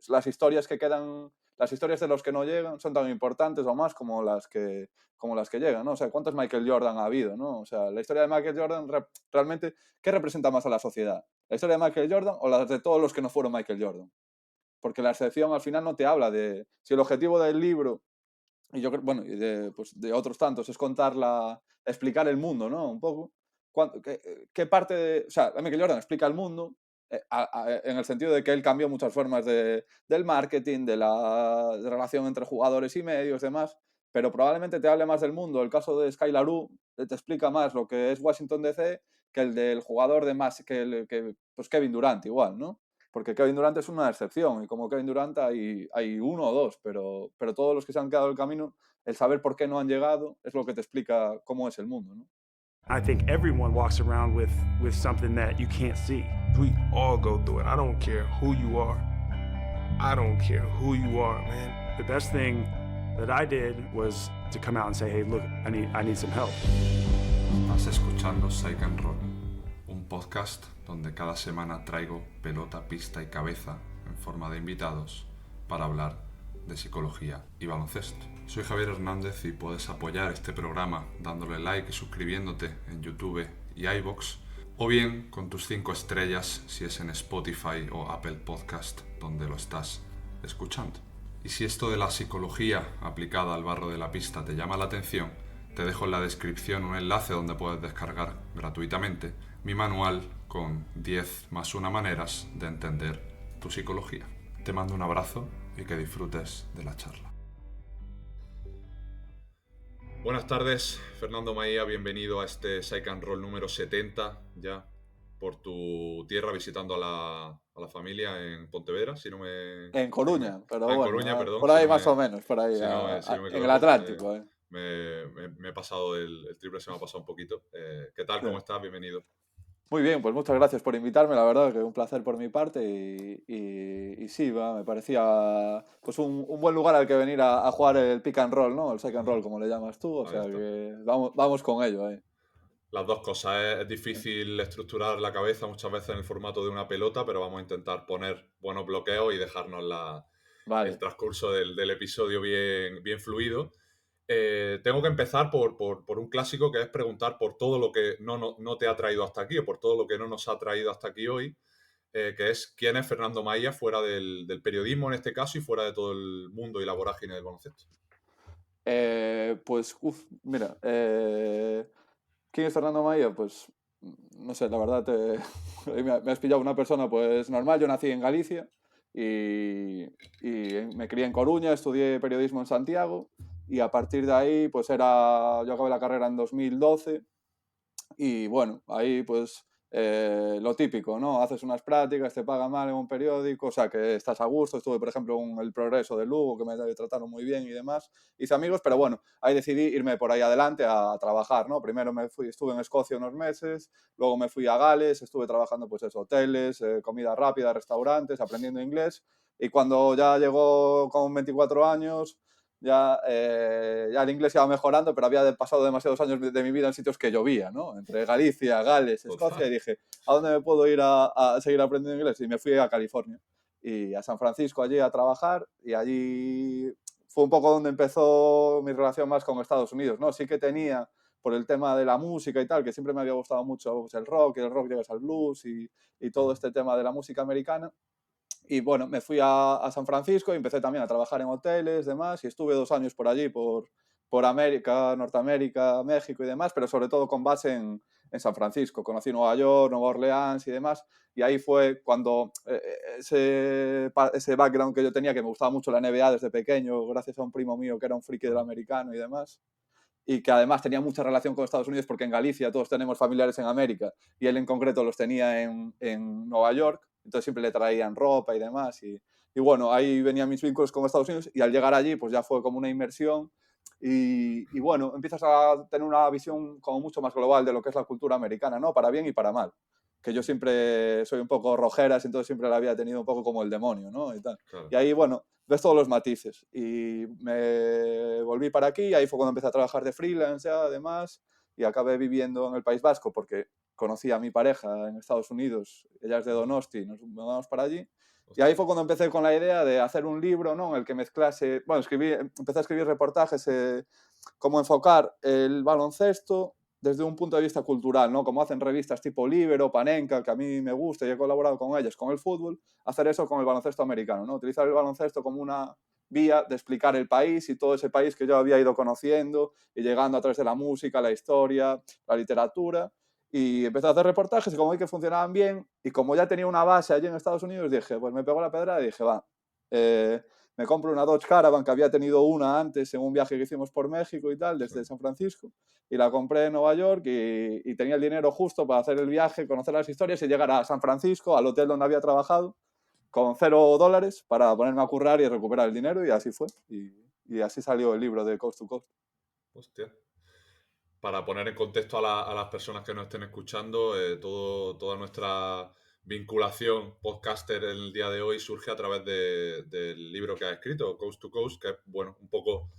las historias que quedan, las historias de los que no llegan son tan importantes o más como las que llegan, ¿no? O sea, ¿cuántos Michael Jordan ha habido, no? O sea, la historia de Michael Jordan realmente, ¿qué representa más a la sociedad? ¿La historia de Michael Jordan o la de todos los que no fueron Michael Jordan? Porque la excepción al final no te habla de... Si el objetivo del libro, y yo creo, bueno, y de, pues, de otros tantos, es explicar el mundo, ¿no? Un poco. ¿Qué parte de... O sea, Michael Jordan explica el mundo en el sentido de que él cambió muchas formas del marketing, de relación entre jugadores y medios, demás, pero probablemente te hable más del mundo. El caso de Skylar te explica más lo que es Washington DC que el del jugador de más, pues Kevin Durant igual, ¿no? Porque Kevin Durant es una excepción y como Kevin Durant hay uno o dos, pero todos los que se han quedado en el camino, el saber por qué no han llegado es lo que te explica cómo es el mundo, ¿no? I think everyone walks around with something that you can't see. We all go through it. I don't care who you are. I don't care who you are, man. The best thing that I did was to come out and say, hey, look, I need some help. Estás escuchando Psych and Roll, un podcast donde cada semana traigo pelota, pista y cabeza en forma de invitados para hablar de psicología y baloncesto. Soy Javier Hernández y puedes apoyar este programa dándole like y suscribiéndote en YouTube y iVoox, o bien con tus 5 estrellas si es en Spotify o Apple Podcast donde lo estás escuchando. Y si esto de la psicología aplicada al barro de la pista te llama la atención, te dejo en la descripción un enlace donde puedes descargar gratuitamente mi manual con 10 más 1 maneras de entender tu psicología. Te mando un abrazo y que disfrutes de la charla. Buenas tardes, Fernando Maía, bienvenido a este Psych and Roll número 70, ya por tu tierra, visitando a la familia en Pontevedra, si no me... En Coruña, pero en bueno, Coruña, perdón, por ahí más o menos, por ahí, si no me en el equivoco. Atlántico. Me he pasado el triple, se me ha pasado un poquito. ¿Qué tal? ¿Cómo estás? Bienvenido. Muy bien, pues muchas gracias por invitarme, la verdad que un placer por mi parte y sí, me parecía pues un buen lugar al que venir a jugar el pick and roll, ¿no? El psych and roll, como le llamas tú, o sea que vamos con ello. Las dos cosas, es difícil estructurar la cabeza muchas veces en el formato de una pelota, pero vamos a intentar poner buenos bloqueos y dejarnos Vale. el transcurso del episodio bien fluido. Tengo que empezar por un clásico, que es preguntar por todo lo que no te ha traído hasta aquí, o por todo lo que no nos ha traído hasta aquí hoy, que es quién es Fernando Maía fuera del periodismo en este caso y fuera de todo el mundo y la vorágine del baloncesto. Mira, ¿quién es Fernando Maía? Pues no sé, la verdad me has pillado una persona pues normal. Yo nací en Galicia y me crié en Coruña, estudié periodismo en Santiago y a partir de ahí pues yo acabé la carrera en 2012 y bueno, ahí pues lo típico, ¿no? Haces unas prácticas, te pagan mal en un periódico, o sea que estás a gusto. Estuve, por ejemplo, en El Progreso de Lugo, que me trataron muy bien y demás. Hice amigos, pero bueno, ahí decidí irme por ahí adelante a trabajar, ¿no? Primero estuve en Escocia unos meses, luego me fui a Gales, estuve trabajando pues eso, hoteles, comida rápida, restaurantes, aprendiendo inglés. Y cuando ya llegó con 24 años, ya el inglés iba mejorando, pero había pasado demasiados años de mi vida en sitios que llovía, ¿no? Entre Galicia, Gales, Escocia, y dije, ¿a dónde me puedo ir a seguir aprendiendo inglés? Y me fui a California y a San Francisco allí a trabajar, y allí fue un poco donde empezó mi relación más con Estados Unidos, ¿no? Sí que tenía, por el tema de la música y tal, que siempre me había gustado mucho pues, el rock, y el rock llegas al blues y todo este tema de la música americana. Y bueno, me fui a San Francisco y empecé también a trabajar en hoteles, demás, y estuve 2 años por allí, por América, Norteamérica, México y demás, pero sobre todo con base en San Francisco. Conocí Nueva York, Nueva Orleans y demás, y ahí fue cuando ese background que yo tenía, que me gustaba mucho la NBA desde pequeño, gracias a un primo mío que era un friki del americano y demás, y que además tenía mucha relación con Estados Unidos porque en Galicia todos tenemos familiares en América y él en concreto los tenía en Nueva York, entonces siempre le traían ropa y demás y bueno, ahí venían mis vínculos con Estados Unidos y al llegar allí pues ya fue como una inmersión y bueno, empiezas a tener una visión como mucho más global de lo que es la cultura americana, ¿no? Para bien y para mal. Que yo siempre soy un poco rojeras, entonces siempre la había tenido un poco como el demonio, ¿no? Y tal. Claro. Y ahí, bueno, ves todos los matices. Y me volví para aquí, y ahí fue cuando empecé a trabajar de freelance ya, además, y acabé viviendo en el País Vasco porque conocí a mi pareja en Estados Unidos, ella es de Donosti, nos mudamos para allí, Y ahí fue cuando empecé con la idea de hacer un libro, ¿no? En el que mezclase, bueno, empecé a escribir reportajes, cómo enfocar el baloncesto desde un punto de vista cultural, ¿no? Como hacen revistas tipo Libero, Panenka, que a mí me gusta y he colaborado con ellas, con el fútbol, hacer eso con el baloncesto americano, ¿no? Utilizar el baloncesto como una vía de explicar el país y todo ese país que yo había ido conociendo y llegando a través de la música, la historia, la literatura. Y empecé a hacer reportajes y como vi que funcionaban bien y como ya tenía una base allí en Estados Unidos, dije, pues me pegó la pedra y dije, va, me compro una Dodge Caravan, que había tenido una antes en un viaje que hicimos por México y tal, desde San Francisco, y la compré en Nueva York y tenía el dinero justo para hacer el viaje, conocer las historias y llegar a San Francisco, al hotel donde había trabajado, con $0 para ponerme a currar y recuperar el dinero, y así fue. Y así salió el libro de Coast to Coast. Hostia. Para poner en contexto a las personas que nos estén escuchando, toda nuestra vinculación podcaster en el día de hoy surge a través del libro que has escrito, Coast to Coast, que es, bueno, un poco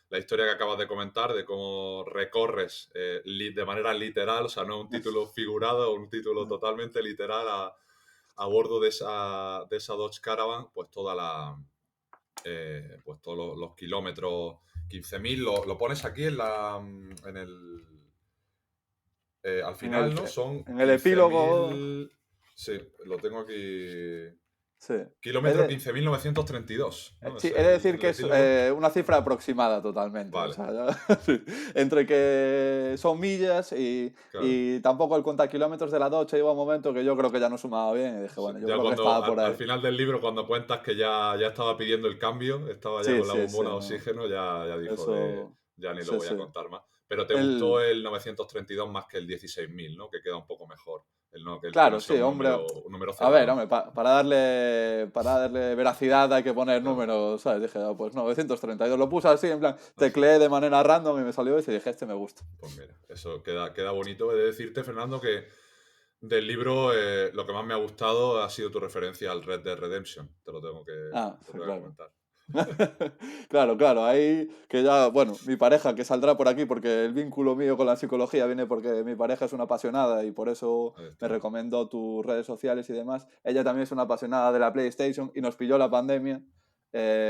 la historia que acabas de comentar de cómo recorres de manera literal, o sea, no un título figurado, un título totalmente literal a bordo de esa Dodge Caravan, pues pues todos los kilómetros, 15.000, lo pones aquí en el... al final, ¿no? Son en el epílogo. 15.000... Sí, lo tengo aquí. Sí. Kilómetro 15.932. ¿no? Sí, Es he de decir que epílogo. es una cifra aproximada totalmente. Vale. O sea, sí, entre que son millas Claro. y tampoco el contakilómetros de la Dodge, llegó un momento que yo creo que ya no sumaba bien y dije, bueno, yo Ya creo que estaba por ahí. al final del libro, cuando cuentas que ya estaba pidiendo el cambio, estaba ya Sí, con la sí, bombona sí, de oxígeno, ya dijo eso, ya ni lo sí, voy a sí. contar más. Pero te gustó el 932 más que el 16.000, ¿no? Que queda un poco mejor. Que Claro, no sea sí, hombre. un número A ver, cerrado. hombre, para darle veracidad hay que poner números, ¿sabes? Dije, pues 932. Lo puse así, en plan, tecleé de manera random y me salió ese y dije, este me gusta. Pues mira, eso queda bonito. He de decirte, Fernando, que del libro lo que más me ha gustado ha sido tu referencia al Red Dead Redemption. Te lo tengo que Claro. comentar. Claro, ahí que ya, bueno, mi pareja que saldrá por aquí porque el vínculo mío con la psicología viene porque mi pareja es una apasionada y por eso me recomendó tus redes sociales y demás. Ella también es una apasionada de la PlayStation y nos pilló la pandemia,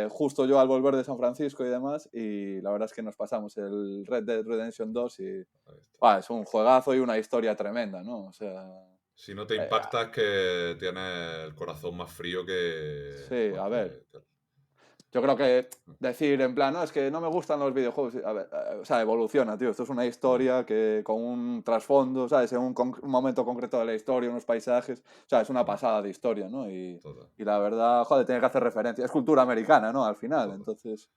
justo yo al volver de San Francisco y demás, y la verdad es que nos pasamos el Red Dead Redemption 2 y es un juegazo y una historia tremenda, ¿no? O sea... Si no te impacta es que tienes el corazón más frío que... Sí, a ver. Yo creo que decir en plan, no, es que no me gustan los videojuegos, a ver, o sea, evoluciona, tío. Esto es una historia que con un trasfondo, ¿sabes? En un momento concreto de la historia, unos paisajes, o sea, es una pasada de historia, ¿no? Y la verdad, joder, tiene que hacer referencia. Es cultura americana, ¿no? Al final, entonces...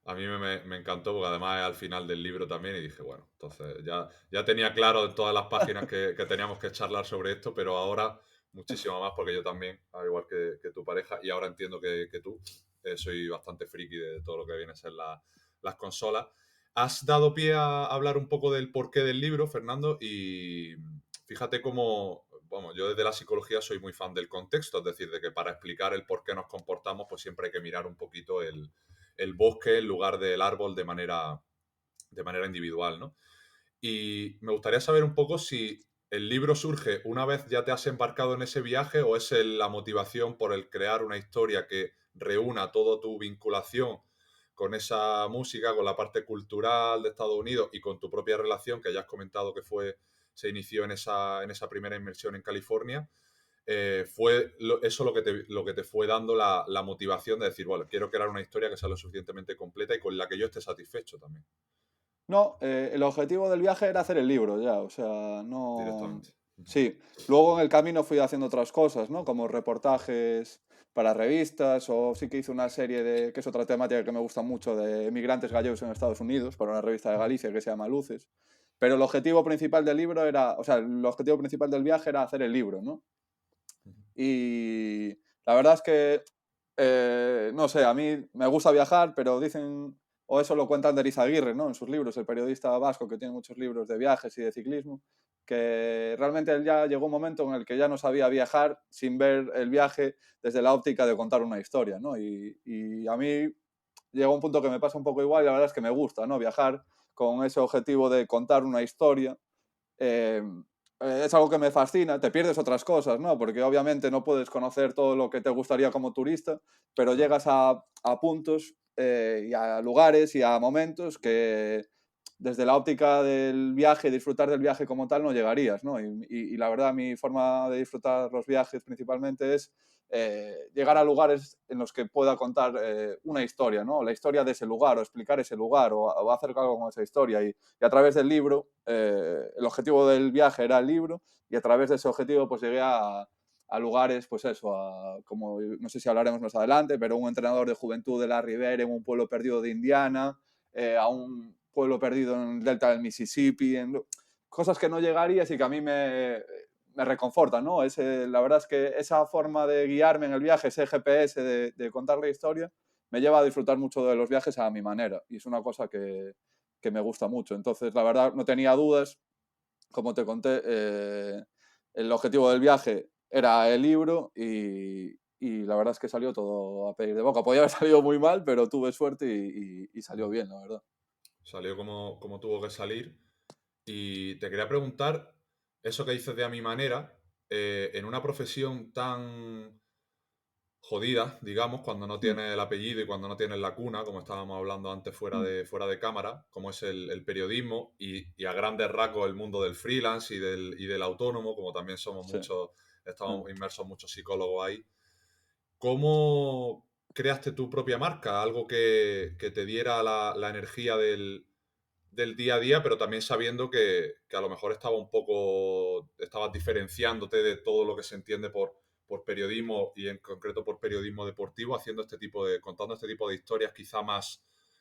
A mí me encantó porque además es al final del libro también y dije, bueno, entonces ya tenía claro en todas las páginas que teníamos que charlar sobre esto, pero ahora muchísimo más porque yo también, al igual que tu pareja, y ahora entiendo que tú, soy bastante friki de todo lo que viene a ser las consolas. Has dado pie a hablar un poco del porqué del libro, Fernando, y fíjate cómo, vamos, yo desde la psicología soy muy fan del contexto, es decir, de que para explicar el por qué nos comportamos, pues siempre hay que mirar un poquito el bosque en lugar del árbol de manera individual, ¿no? Y me gustaría saber un poco si el libro surge una vez ya te has embarcado en ese viaje o es la motivación por el crear una historia que reúna toda tu vinculación con esa música, con la parte cultural de Estados Unidos y con tu propia relación, que ya has comentado que se inició en esa primera inmersión en California. Fue eso lo que te fue dando la motivación de decir, bueno, quiero crear una historia que sea lo suficientemente completa y con la que yo esté satisfecho también. No, el objetivo del viaje era hacer el libro ya, o sea, no... Directamente. Sí, luego en el camino fui haciendo otras cosas, ¿no? Como reportajes para revistas o sí que hice una serie que es otra temática que me gusta mucho, de emigrantes gallegos en Estados Unidos, para una revista de Galicia que se llama Luces. Pero el objetivo principal del libro era, o sea, el objetivo principal del viaje era hacer el libro, ¿no? Y la verdad es que, no sé, a mí me gusta viajar, pero dicen, o eso lo cuenta Ander Izaguirre, ¿no? En sus libros, el periodista vasco que tiene muchos libros de viajes y de ciclismo, que realmente él ya llegó un momento en el que ya no sabía viajar sin ver el viaje desde la óptica de contar una historia, ¿no? Y a mí llegó un punto que me pasa un poco igual y la verdad es que me gusta, ¿no? Viajar con ese objetivo de contar una historia. es algo que me fascina, te pierdes otras cosas, ¿no? Porque obviamente no puedes conocer todo lo que te gustaría como turista, pero Claro. llegas a puntos y a lugares y a momentos que desde la óptica del viaje, disfrutar del viaje como tal, no llegarías, ¿no? Y la verdad, mi forma de disfrutar los viajes principalmente es llegar a lugares en los que pueda contar una historia, ¿no? La historia de ese lugar, o explicar ese lugar, o hacer algo con esa historia. Y a través del libro, el objetivo del viaje era el libro, y a través de ese objetivo pues llegué a lugares, pues eso, como no sé si hablaremos más adelante, pero un entrenador de juventud de la Ribera en un pueblo perdido de Indiana, a un pueblo perdido en el delta del Mississippi, cosas que no llegarías y que a mí me reconfortan, ¿no? La verdad es que esa forma de guiarme en el viaje, ese GPS de contar la historia, me lleva a disfrutar mucho de los viajes a mi manera, y es una cosa que me gusta mucho. Entonces, la verdad, no tenía dudas, como te conté, el objetivo del viaje era el libro y la verdad es que salió todo a pedir de boca. Podía haber salido muy mal, pero tuve suerte y salió bien, la verdad. Salió como tuvo que salir. Y te quería preguntar, eso que dices de a mi manera, en una profesión tan jodida, digamos, cuando no Mm, tienes el apellido y cuando no tienes la cuna, como estábamos hablando antes mm, fuera de cámara, como es el periodismo y a grandes rasgos el mundo del freelance y del autónomo, como también somos sí. muchos, Ah. estamos inmersos muchos psicólogos ahí. ¿Cómo creaste tu propia marca? Algo que te diera la energía del día a día, pero también sabiendo que a lo mejor estabas diferenciándote de todo lo que se entiende por periodismo y en concreto por periodismo deportivo, contando este tipo de historias quizá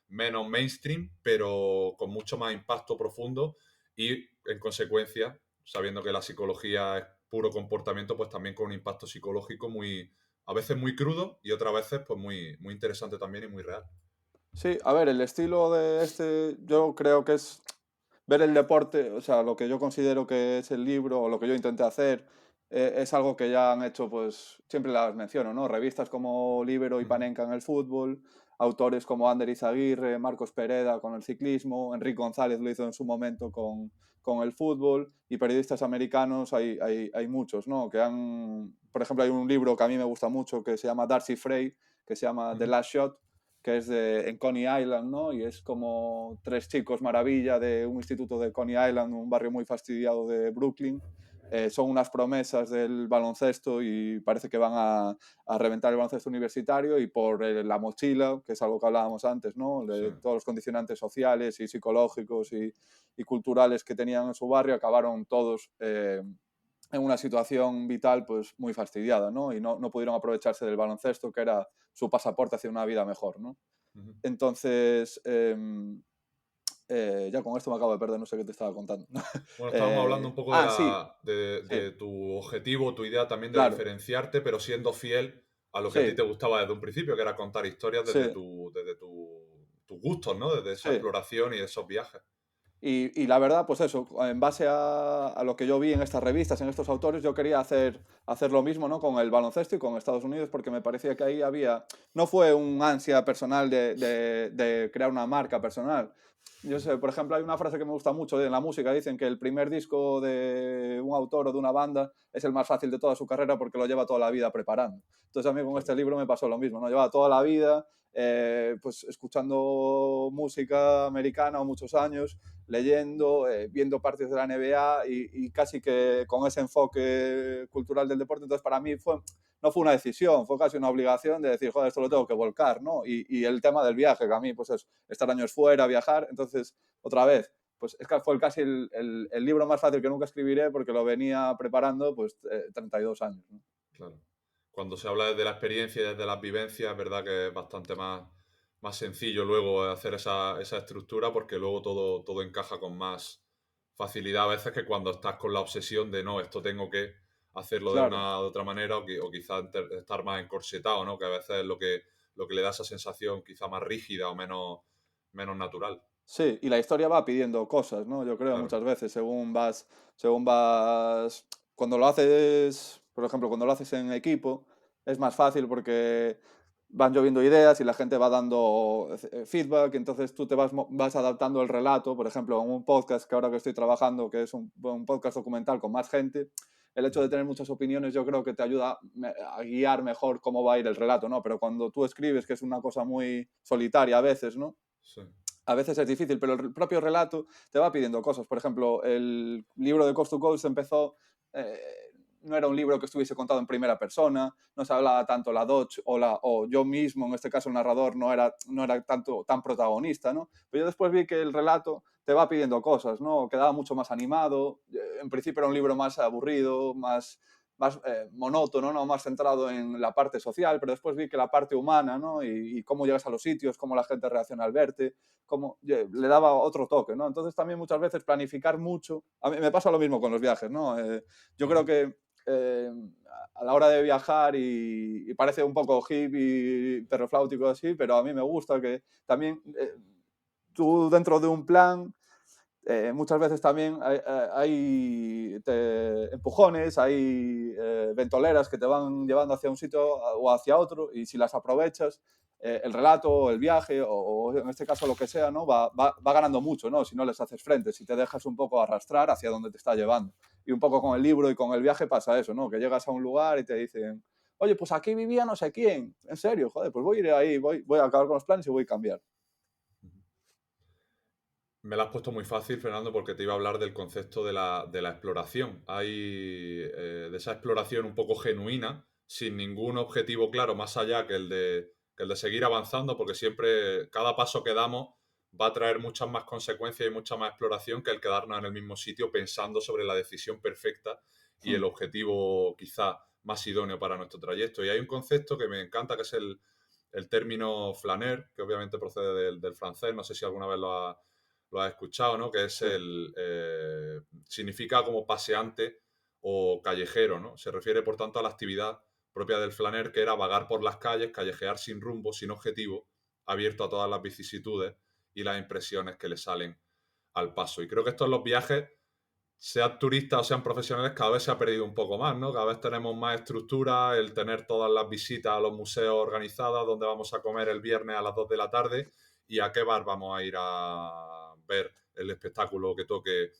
menos mainstream, pero con mucho más impacto profundo y en consecuencia, sabiendo que la psicología es puro comportamiento, pues también con un impacto psicológico a veces muy crudo y otras veces pues muy interesante también y muy real. Sí, a ver, el estilo de yo creo que es ver el deporte, o sea, lo que yo considero que es el libro o lo que yo intenté hacer, es algo que ya han hecho, pues siempre las menciono, ¿no? Revistas como Libero y Ujú. Panenka en el fútbol, autores como Ander Izaguirre, Marcos Pereda con el ciclismo, Enrique González lo hizo en su momento con el fútbol, y periodistas americanos hay muchos, ¿no? Por ejemplo, hay un libro que a mí me gusta mucho que se llama Darcy Frey, que se llama The Ujú. Last Shot, que es en Coney Island, ¿no? Y es como tres chicos maravilla de un instituto de Coney Island, un barrio muy fastidiado de Brooklyn. Son unas promesas del baloncesto y parece que van a reventar el baloncesto universitario, y por la mochila, que es algo que hablábamos antes, ¿no? Sí. De todos los condicionantes sociales y psicológicos y culturales que tenían en su barrio, acabaron todos en una situación vital pues muy fastidiada, ¿no? Y no pudieron aprovecharse del baloncesto, que era su pasaporte hacia una vida mejor, ¿no? Ujú. Entonces, ya con esto me acabo de perder, no sé qué te estaba contando. Bueno, estábamos hablando un poco Sí, sí, de tu objetivo, tu idea también de claro, diferenciarte, pero siendo fiel a lo que a ti sí, te gustaba desde un principio, que era contar historias sí, desde tus gustos, ¿no? Desde esa sí. exploración y esos viajes. Y la verdad, pues eso, en base a lo que yo vi en estas revistas, en estos autores, yo quería hacer lo mismo, ¿no? Con el baloncesto y con Estados Unidos, porque me parecía que ahí no fue un ansia personal de crear una marca personal. Yo sé, por ejemplo, hay una frase que me gusta mucho en la música, dicen que el primer disco de un autor o de una banda es el más fácil de toda su carrera porque lo lleva toda la vida preparando. Entonces a mí con Claro. este libro me pasó lo mismo, ¿no? Llevaba toda la vida pues escuchando música americana o muchos años, leyendo, viendo partidos de la NBA y casi que con ese enfoque cultural del deporte. Entonces, para mí no fue una decisión, fue casi una obligación de decir, joder, esto lo tengo que volcar, ¿no? Y el tema del viaje, que a mí, pues es estar años fuera, viajar. Entonces, otra vez, pues es que fue casi el libro más fácil que nunca escribiré porque lo venía preparando, pues, 32 años, ¿no? Claro. Cuando se habla desde la experiencia y desde las vivencias, es verdad que es bastante más sencillo luego hacer esa estructura porque luego todo encaja con más facilidad a veces que cuando estás con la obsesión de no, esto tengo que hacerlo Claro. de otra manera o quizás estar más encorsetado, ¿no? Que a veces es lo que le da esa sensación quizá más rígida o menos natural. Sí, y la historia va pidiendo cosas, ¿no? Yo creo Claro. muchas veces, cuando lo haces, por ejemplo, cuando lo haces en equipo, es más fácil porque van lloviendo ideas y la gente va dando feedback, entonces tú te vas adaptando el relato. Por ejemplo, en un podcast que ahora que estoy trabajando, que es un podcast documental con más gente, el hecho de tener muchas opiniones yo creo que te ayuda a guiar mejor cómo va a ir el relato, ¿no? Pero cuando tú escribes, que es una cosa muy solitaria a veces, ¿no? Sí. A veces es difícil, pero el propio relato te va pidiendo cosas. Por ejemplo, el libro de Coast to Coast empezó... no era un libro que estuviese contado en primera persona, no se hablaba tanto la Dodge o yo mismo, en este caso el narrador, no era tan protagonista, ¿no? Pero yo después vi que el relato te va pidiendo cosas, ¿no? Quedaba mucho más animado, en principio era un libro más aburrido, más monótono, ¿no? Más centrado en la parte social, pero después vi que la parte humana, ¿no? Y cómo llegas a los sitios, cómo la gente reacciona al verte, cómo le daba otro toque, ¿no? Entonces también muchas veces planificar mucho, a mí me pasa lo mismo con los viajes, ¿no? Yo creo que a la hora de viajar y parece un poco hippie, perrofláutico así, pero a mí me gusta que también tú dentro de un plan muchas veces también hay empujones, hay ventoleras que te van llevando hacia un sitio o hacia otro y si las aprovechas, el relato, el viaje o en este caso lo que sea, ¿no? va ganando mucho, ¿no? Si no les haces frente, si te dejas un poco arrastrar hacia donde te está llevando. Y un poco con el libro y con el viaje pasa eso, ¿no? Que llegas a un lugar y te dicen, oye, pues aquí vivía no sé quién. En serio, joder, pues voy a ir ahí, voy a acabar con los planes y voy a cambiar. Me la has puesto muy fácil, Fernando, porque te iba a hablar del concepto de la exploración. Hay de esa exploración un poco genuina, sin ningún objetivo claro, más allá que el de seguir avanzando, porque siempre cada paso que damos va a traer muchas más consecuencias y mucha más exploración que el quedarnos en el mismo sitio pensando sobre la decisión perfecta y el objetivo quizá más idóneo para nuestro trayecto. Y hay un concepto que me encanta, que es el término flaner, que obviamente procede del francés, no sé si alguna vez lo has escuchado, ¿no? Que es Sí. significa como paseante o callejero, ¿no? Se refiere, por tanto, a la actividad propia del flaner, que era vagar por las calles, callejear sin rumbo, sin objetivo, abierto a todas las vicisitudes y las impresiones que le salen al paso. Y creo que esto en los viajes, sean turistas o sean profesionales, cada vez se ha perdido un poco más, ¿no? Cada vez tenemos más estructura, el tener todas las visitas a los museos organizadas, donde vamos a comer el viernes a las 2 de la tarde y a qué bar vamos a ir a ver el espectáculo que toque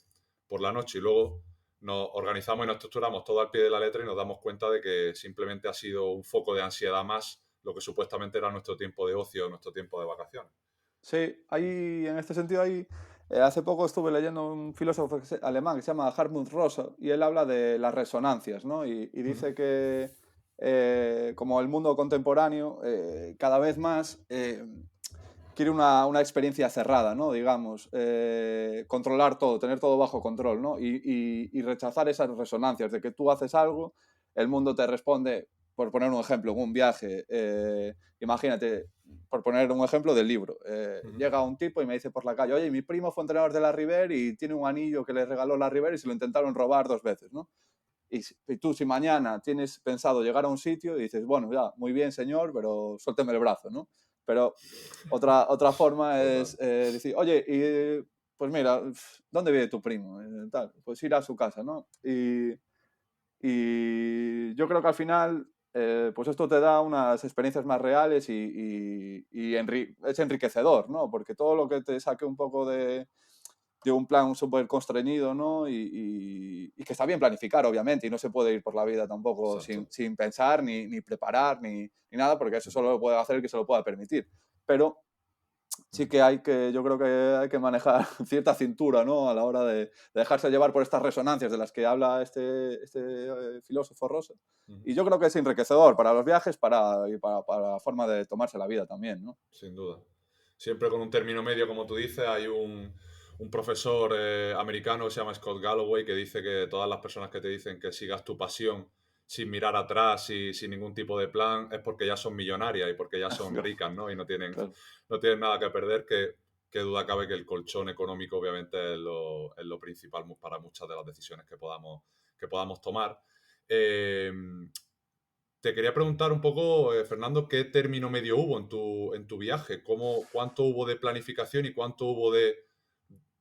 por la noche. Y luego nos organizamos y nos estructuramos todo al pie de la letra y nos damos cuenta de que simplemente ha sido un foco de ansiedad más lo que supuestamente era nuestro tiempo de ocio, nuestro tiempo de vacaciones. Sí, en este sentido, hace poco estuve leyendo un filósofo alemán que se llama Hartmut Rosa y él habla de las resonancias, ¿no? Y dice que como el mundo contemporáneo cada vez más quiere una experiencia cerrada, ¿no? Digamos, controlar todo, tener todo bajo control, ¿no? Y rechazar esas resonancias de que tú haces algo, el mundo te responde, por poner un ejemplo, en un viaje, imagínate, por poner un ejemplo del libro, llega un tipo y me dice por la calle, oye, mi primo fue entrenador de la River y tiene un anillo que le regaló la River y se lo intentaron robar 2 veces, ¿no? Y tú si mañana tienes pensado llegar a un sitio y dices, bueno, ya, muy bien señor, pero suélteme el brazo, ¿no? Pero otra forma es decir, oye, pues mira, ¿dónde vive tu primo? Tal, pues ir a su casa, ¿no? Y yo creo que al final, pues esto te da unas experiencias más reales es enriquecedor, ¿no? Porque todo lo que te saque un poco de un plan súper constreñido, ¿no? Y que está bien planificar, obviamente, y no se puede ir por la vida tampoco sin pensar, ni preparar, ni nada, porque eso solo lo puede hacer el que se lo pueda permitir. Pero sí que yo creo que hay que manejar cierta cintura, ¿no? A la hora de dejarse llevar por estas resonancias de las que habla este filósofo Rosa. Y yo creo que es enriquecedor para los viajes y para la forma de tomarse la vida también, ¿no? Sin duda. Siempre con un término medio, como tú dices, hay un profesor americano que se llama Scott Galloway que dice que todas las personas que te dicen que sigas tu pasión sin mirar atrás y sin ningún tipo de plan es porque ya son millonarias y porque ya son ricas, ¿no? Y no tienen, Claro. no tienen nada que perder, que duda cabe que el colchón económico obviamente es lo principal para muchas de las decisiones que podamos tomar. Te quería preguntar un poco, Fernando, ¿qué término medio hubo en tu viaje? ¿Cuánto hubo de planificación y cuánto hubo de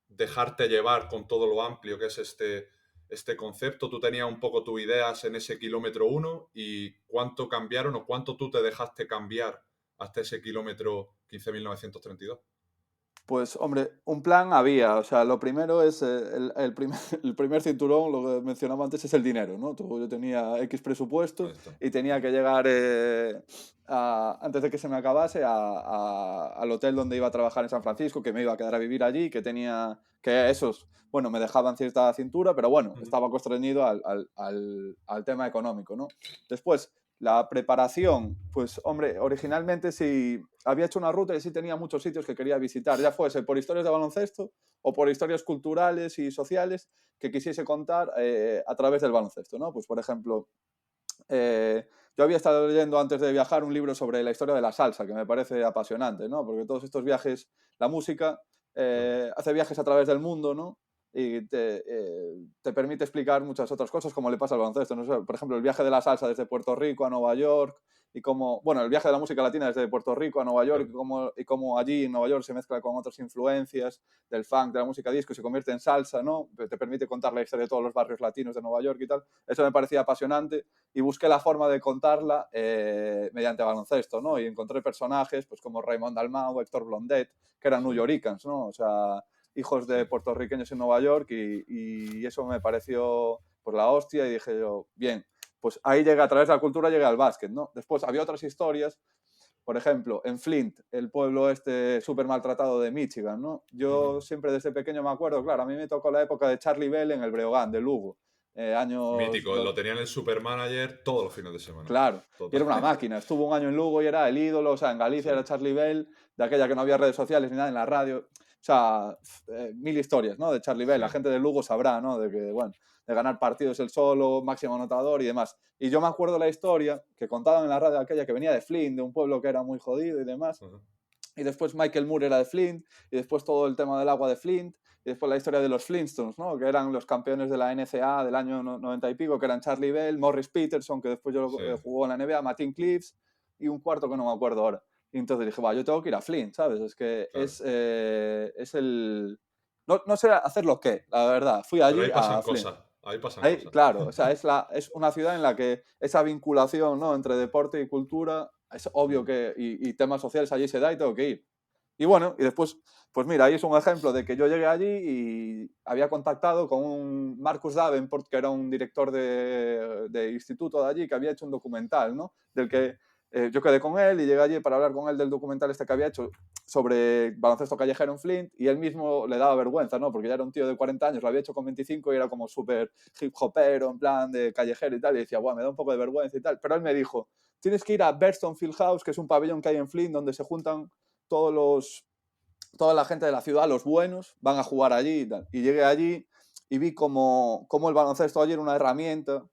dejarte llevar con todo lo amplio que es este concepto? ¿Tú tenías un poco tus ideas en ese kilómetro 1 y cuánto cambiaron o cuánto tú te dejaste cambiar hasta ese kilómetro 15.932? Pues, hombre, un plan había. O sea, lo primero es el primer cinturón, lo que mencionaba antes, es el dinero, ¿no? Yo tenía X presupuesto Ahí está. y tenía que llegar antes de que se me acabase al hotel donde iba a trabajar en San Francisco, que me iba a quedar a vivir allí, que esos, bueno, me dejaban cierta cintura, pero bueno, estaba constreñido al tema económico, ¿no? Después, la preparación, pues hombre, originalmente sí había hecho una ruta y sí tenía muchos sitios que quería visitar, ya fuese por historias de baloncesto o por historias culturales y sociales que quisiese contar a través del baloncesto, ¿no? Pues por ejemplo, yo había estado leyendo antes de viajar un libro sobre la historia de la salsa, que me parece apasionante, ¿no? Porque todos estos viajes, la música hace viajes a través del mundo, ¿no? Y te permite explicar muchas otras cosas, como le pasa al baloncesto. ¿No? Por ejemplo, el viaje de la salsa desde Puerto Rico a Nueva York, y cómo, bueno, el viaje de la música latina desde Puerto Rico a Nueva York, y cómo allí en Nueva York se mezcla con otras influencias del funk, de la música disco, y se convierte en salsa, ¿no? Te permite contar la historia de todos los barrios latinos de Nueva York y tal. Eso me parecía apasionante, y busqué la forma de contarla mediante baloncesto, ¿no? Y encontré personajes pues como Raymond Dalmau, Héctor Blondet, que eran newyoricans, ¿no? O sea, hijos de puertorriqueños en Nueva York, y eso me pareció pues la hostia, y dije yo, bien, pues ahí llegué, a través de la cultura llegué al básquet, ¿no? Después había otras historias, por ejemplo, en Flint, el pueblo este súper maltratado de Michigan, ¿no? Yo siempre desde pequeño me acuerdo, claro, a mí me tocó la época de Charlie Bell en el Breogán, de Lugo, años... Mítico, lo tenía en el Supermanager todos los fines de semana. Claro, y era Total. una máquina. Estuvo un año en Lugo y era el ídolo. O sea, en Galicia Sí. era Charlie Bell, de aquella que no había redes sociales ni nada en la radio. O sea, mil historias, ¿no? De Charlie Bell. Sí. La gente de Lugo sabrá, ¿no? De que, bueno, de ganar partidos él solo, máximo anotador y demás. Y yo me acuerdo la historia que contaban en la radio aquella que venía de Flint, de un pueblo que era muy jodido y demás. Y después Michael Moore era de Flint, y después todo el tema del agua de Flint, y después la historia de los Flintstones, ¿no? Que eran los campeones de la NCAA del año 90 y pico, que eran Charlie Bell, Morris Peterson, que después jugó en la NBA, Martin Cliffs, y un cuarto que no me acuerdo ahora. Y entonces dije, yo tengo que ir a Flint, ¿sabes? Es que Claro. es el... No sé hacerlo qué, la verdad. Fui allí Pero ahí pasan a Flint. cosas. Ahí pasan cosas. Claro, o sea, es una ciudad en la que esa vinculación, ¿no? Entre deporte y cultura, es obvio que, y temas sociales allí se da y tengo que ir. Y bueno, y después, pues mira, ahí es un ejemplo de que yo llegué allí y había contactado con un Marcus Davenport, que era un director de instituto de allí, que había hecho un documental, ¿no? Del que yo quedé con él y llegué allí para hablar con él del documental este que había hecho sobre baloncesto callejero en Flint, y él mismo le daba vergüenza, ¿no? Porque ya era un tío de 40 años, lo había hecho con 25 y era como súper hip hopero, en plan de callejero y tal, y decía, me da un poco de vergüenza y tal. Pero él me dijo, tienes que ir a Berston Fieldhouse, que es un pabellón que hay en Flint donde se juntan toda la gente de la ciudad, los buenos, van a jugar allí y tal. Y llegué allí y vi cómo el baloncesto allí era una herramienta,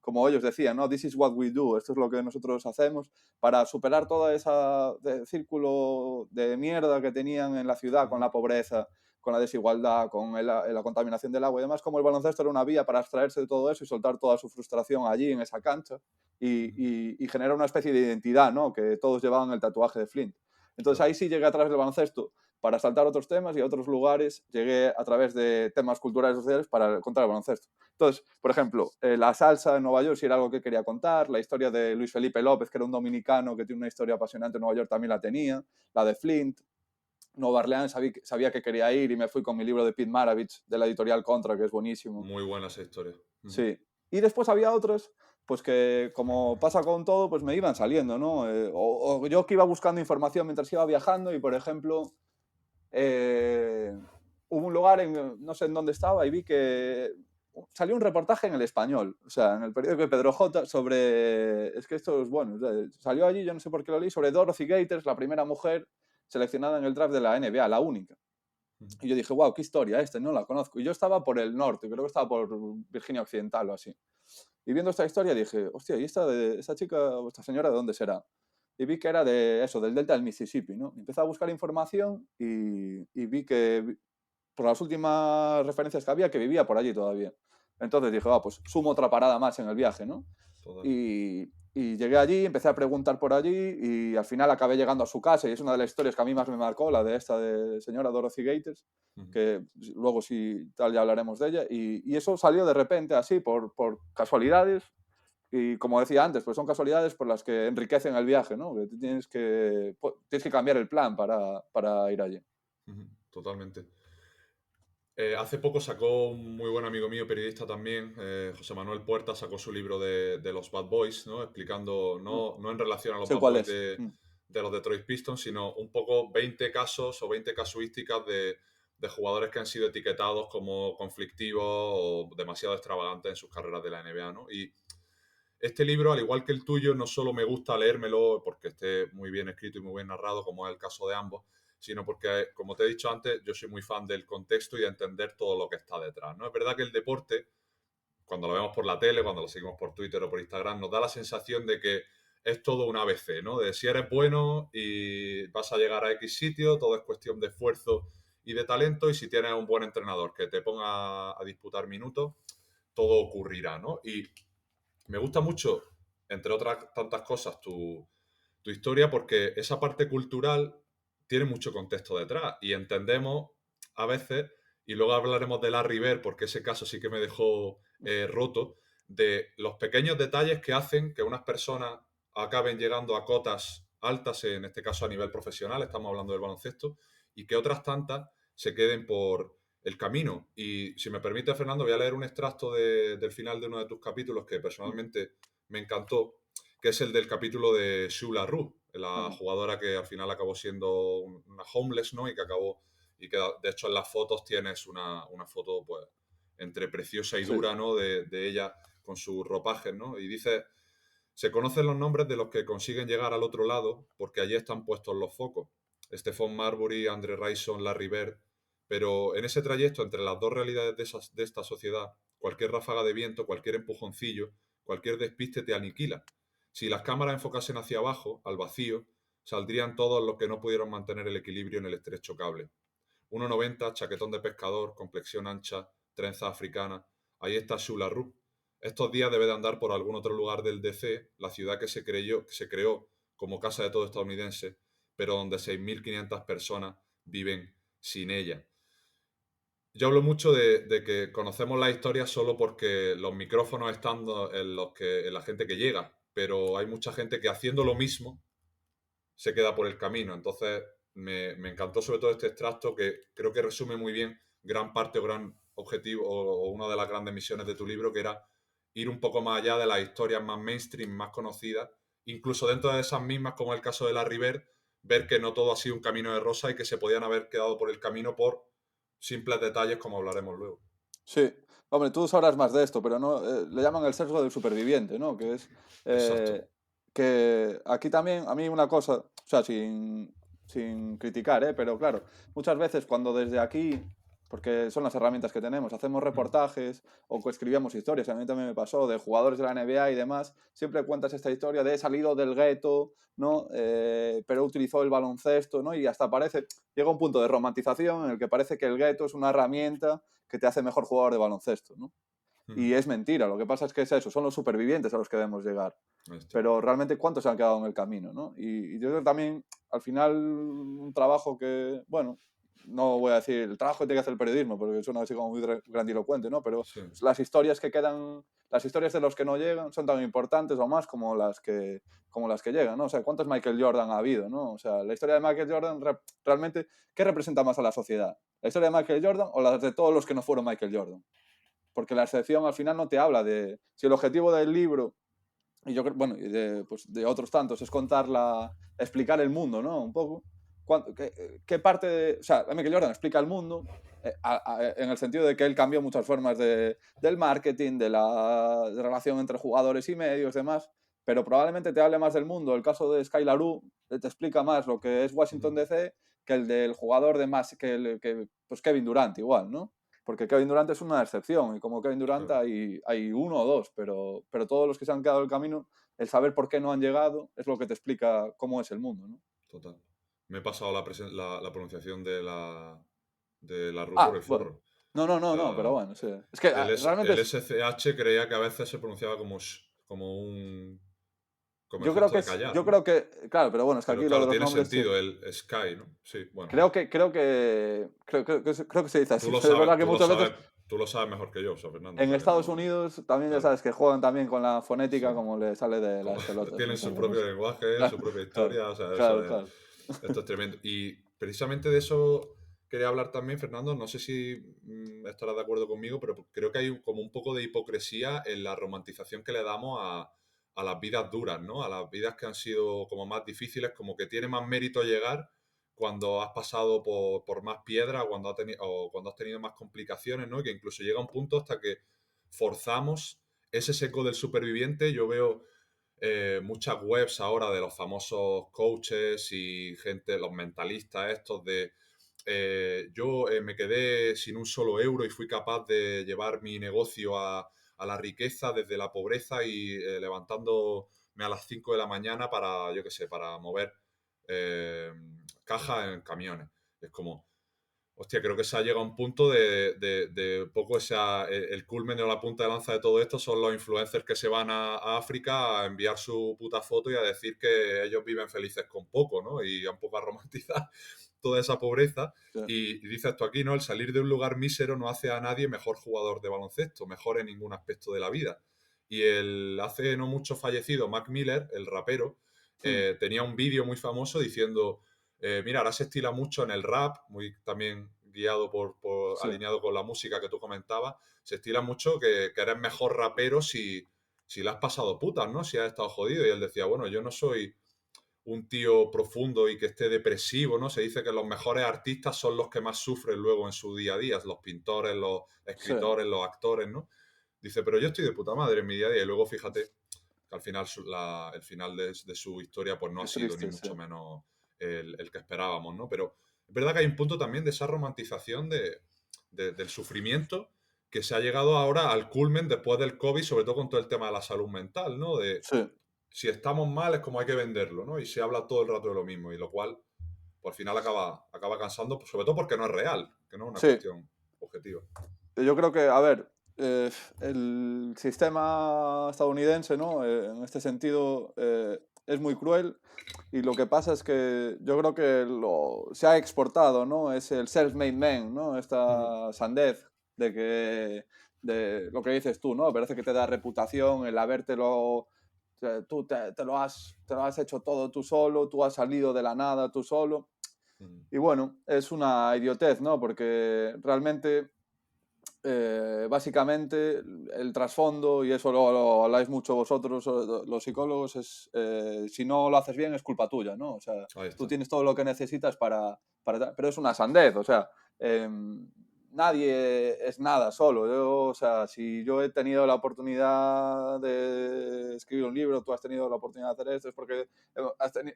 como ellos decían, ¿no? This is what we do, esto es lo que nosotros hacemos, para superar toda esa círculo de mierda que tenían en la ciudad, con la pobreza, con la desigualdad, con la contaminación del agua y demás, como el baloncesto era una vía para abstraerse de todo eso y soltar toda su frustración allí en esa cancha, y generar una especie de identidad, ¿no? Que todos llevaban el tatuaje de Flint. Entonces ahí sí llegué a través del baloncesto para saltar otros temas, y a otros lugares llegué a través de temas culturales y sociales para contar el baloncesto. Entonces, por ejemplo, la salsa en Nueva York sí era algo que quería contar, la historia de Luis Felipe López, que era un dominicano que tiene una historia apasionante en Nueva York, también la tenía, la de Flint. Nueva Orleans sabía que quería ir y me fui con mi libro de Pete Maravich de la editorial Contra, que es buenísimo. Muy buena esa historia. Sí. Y después había otros, pues que como pasa con todo, pues me iban saliendo, ¿no? O yo que iba buscando información mientras iba viajando, y por ejemplo, hubo un lugar, no sé en dónde estaba, y vi que salió un reportaje en El Español, o sea, en el periódico de Pedro J, sobre, es que esto es bueno, salió allí, yo no sé por qué lo leí, sobre Dorothy Gators, la primera mujer seleccionada en el draft de la NBA, la única. Y yo dije, wow, qué historia esta, no la conozco. Y yo estaba por el norte, creo que estaba por Virginia Occidental o así. Y viendo esta historia dije, hostia, ¿y esta chica o esta señora de dónde será? Y vi que era de eso, del delta del Mississippi, ¿no? Y empecé a buscar información y vi que, por las últimas referencias que había, que vivía por allí todavía. Entonces dije, pues sumo otra parada más en el viaje, ¿no? Y llegué allí, empecé a preguntar por allí, y al final acabé llegando a su casa, y es una de las historias que a mí más me marcó, la de esta de señora Dorothy Gators, que luego si tal ya hablaremos de ella, y eso salió de repente así, por casualidades, y como decía antes, pues son casualidades por las que enriquecen el viaje, ¿no? Que tienes que cambiar el plan para ir allí. Totalmente. Hace poco sacó un muy buen amigo mío, periodista también, José Manuel Puerta, sacó su libro de los Bad Boys, ¿no? Explicando, no en relación a los Sé Bad cuál Boys es. de los Detroit Pistons, sino un poco 20 casos o 20 casuísticas de jugadores que han sido etiquetados como conflictivos o demasiado extravagantes en sus carreras de la NBA, ¿no? Y este libro, al igual que el tuyo, no solo me gusta leérmelo porque esté muy bien escrito y muy bien narrado, como es el caso de ambos, sino porque, como te he dicho antes, yo soy muy fan del contexto y de entender todo lo que está detrás, ¿no? Es verdad que el deporte, cuando lo vemos por la tele, cuando lo seguimos por Twitter o por Instagram, nos da la sensación de que es todo un ABC, ¿no? De si eres bueno y vas a llegar a X sitio, todo es cuestión de esfuerzo y de talento, y si tienes un buen entrenador que te ponga a disputar minutos, todo ocurrirá, ¿no? Y me gusta mucho, entre otras tantas cosas, tu historia, porque esa parte cultural tiene mucho contexto detrás y entendemos a veces, y luego hablaremos de Larry Bird, porque ese caso sí que me dejó roto, de los pequeños detalles que hacen que unas personas acaben llegando a cotas altas, en este caso a nivel profesional, estamos hablando del baloncesto, y que otras tantas se queden por el camino. Y si me permite, Fernando, voy a leer un extracto del final de uno de tus capítulos que personalmente me encantó, que es el del capítulo de Shula Ru, la jugadora que al final acabó siendo una homeless, ¿no? Y que acabó, y que de hecho en las fotos tienes una foto, pues, entre preciosa y dura, ¿no? De ella con sus ropajes, ¿no? Y dice, se conocen los nombres de los que consiguen llegar al otro lado porque allí están puestos los focos. Stephon Marbury, Andre Rison, Larry Bird. Pero en ese trayecto entre las dos realidades de esta sociedad, cualquier ráfaga de viento, cualquier empujoncillo, cualquier despiste te aniquila. Si las cámaras enfocasen hacia abajo, al vacío, saldrían todos los que no pudieron mantener el equilibrio en el estrecho cable. 1,90, chaquetón de pescador, complexión ancha, trenza africana. Ahí está Shula Ru. Estos días debe de andar por algún otro lugar del DC, la ciudad que se creó como casa de todo estadounidense, pero donde 6.500 personas viven sin ella. Yo hablo mucho de que conocemos la historia solo porque los micrófonos están en la gente que llega, pero hay mucha gente que haciendo lo mismo se queda por el camino. Entonces me encantó sobre todo este extracto que creo que resume muy bien gran parte o gran objetivo o una de las grandes misiones de tu libro, que era ir un poco más allá de las historias más mainstream, más conocidas, incluso dentro de esas mismas, como el caso de Larry Bird, ver que no todo ha sido un camino de rosa y que se podían haber quedado por el camino por simples detalles, como hablaremos luego. Sí, hombre, tú sabrás más de esto, pero no le llaman el sesgo del superviviente, ¿no? Que es que aquí también, a mí una cosa, o sea, sin criticar, pero claro, muchas veces cuando desde aquí, porque son las herramientas que tenemos, hacemos reportajes o escribíamos historias, a mí también me pasó, de jugadores de la NBA y demás, siempre cuentas esta historia de salido del gueto, ¿no? Pero utilizó el baloncesto, ¿no? Y hasta llega un punto de romantización en el que parece que el gueto es una herramienta que te hace mejor jugador de baloncesto, ¿no? Y es mentira, lo que pasa es que es eso, son los supervivientes a los que debemos llegar. Pero realmente, ¿cuántos se han quedado en el camino, ¿no? Y yo creo que también, al final, un trabajo que, bueno, no voy a decir el trabajo que tiene que hacer el periodismo, porque suena así como muy grandilocuente, ¿no? Pero las historias que quedan, las historias de los que no llegan son tan importantes o más como las que llegan, ¿no? O sea, ¿cuántos Michael Jordan ha habido, ¿no? O sea, la historia de Michael Jordan realmente, ¿qué representa más a la sociedad? ¿La historia de Michael Jordan o la de todos los que no fueron Michael Jordan? Porque la excepción al final no te habla de... Si el objetivo del libro, y yo creo, bueno, y de otros tantos, es explicar el mundo, ¿no? Un poco. ¿Qué parte de...? O sea, Michael Jordan explica el mundo en el sentido de que él cambió muchas formas del marketing, de la relación entre jugadores y medios, demás, pero probablemente te hable más del mundo. El caso de Skylar U te explica más lo que es Washington DC que el del jugador de más, pues Kevin Durant igual, ¿no? Porque Kevin Durant es una excepción y como Kevin Durant hay uno o dos, pero todos los que se han quedado en el camino, el saber por qué no han llegado es lo que te explica cómo es el mundo, ¿no? Total. Me he pasado la pronunciación de la RU por el forro. Bueno. No, pero bueno, sí. Es que realmente... El SCH creía que a veces se pronunciaba como un... Yo creo que, claro, pero bueno, es que pero aquí claro, lo de los tiene nombres... sentido el Sky, ¿no? Sí, bueno. Creo que se dice así. Tú lo Es verdad sabes, que muchas veces Tú lo sabes mejor que yo, o sea, Fernando. O En sea, que Estados no, Unidos también ya claro. sabes que juegan también con la fonética Sí. como le sale de las pelotas. Tienen su Entonces, propio pues, lenguaje, su claro, propia claro, historia, o sea, claro, claro. esto es tremendo. Y precisamente de eso quería hablar también, Fernando. No sé si estarás de acuerdo conmigo, pero creo que hay como un poco de hipocresía en la romantización que le damos a las vidas duras, ¿no? A las vidas que han sido como más difíciles, como que tiene más mérito llegar cuando has pasado por más piedras o cuando has tenido más complicaciones, ¿no? Y que incluso llega un punto hasta que forzamos ese seco del superviviente. Yo veo muchas webs ahora de los famosos coaches y gente, los mentalistas estos de yo me quedé sin un solo euro y fui capaz de llevar mi negocio a la riqueza desde la pobreza y levantándome a las 5 de la mañana para, yo qué sé, para mover eh, cajas en camiones. Es como, hostia, creo que se ha llegado a un punto de poco el culmen o la punta de lanza de todo esto son los influencers que se van a África a enviar su puta foto y a decir que ellos viven felices con poco, ¿no? Y un poco a romantizar toda esa pobreza. Sí, Y dice esto aquí, ¿no? El salir de un lugar mísero no hace a nadie mejor jugador de baloncesto, mejor en ningún aspecto de la vida. Y el hace no mucho fallecido Mac Miller, el rapero, tenía un vídeo muy famoso diciendo mira, ahora se estila mucho en el rap, muy también guiado sí, alineado con la música que tú comentabas, se estila mucho que eres mejor rapero si le has pasado putas, ¿no? Si has estado jodido. Y él decía, bueno, yo no soy un tío profundo y que esté depresivo, ¿no? Se dice que los mejores artistas son los que más sufren luego en su día a día, los pintores, los sí, escritores, los actores, ¿no? Dice, pero yo estoy de puta madre en mi día a día. Y luego fíjate que al final el final de su historia pues no ha es sido ni triste, sí. mucho menos el que esperábamos, ¿no? Pero es verdad que hay un punto también de esa romantización del sufrimiento que se ha llegado ahora al culmen después del COVID, sobre todo con todo el tema de la salud mental, ¿no? De Sí, si estamos mal es como hay que venderlo, ¿no? Y se habla todo el rato de lo mismo, y lo cual, por final acaba cansando, pues, sobre todo porque no es real, que no es una sí. cuestión objetiva. Yo creo que, a ver, el sistema estadounidense, ¿no? En este sentido, es muy cruel y lo que pasa es que yo creo que se ha exportado, ¿no? Es el self-made man, ¿no? Ujú. Esta sandez de lo que dices tú, ¿no? Parece que te da reputación el habértelo, tú te lo has hecho todo tú solo, tú has salido de la nada tú solo. Ujú. Y bueno, es una idiotez, ¿no? Porque realmente básicamente el trasfondo, y eso lo habláis mucho vosotros, los psicólogos, es si no lo haces bien es culpa tuya, ¿no? O sea, Ahí tú está. tienes todo lo que necesitas pero es una sandez, o sea, nadie es nada solo. O sea, si yo he tenido la oportunidad de escribir un libro, tú has tenido la oportunidad de hacer esto, es porque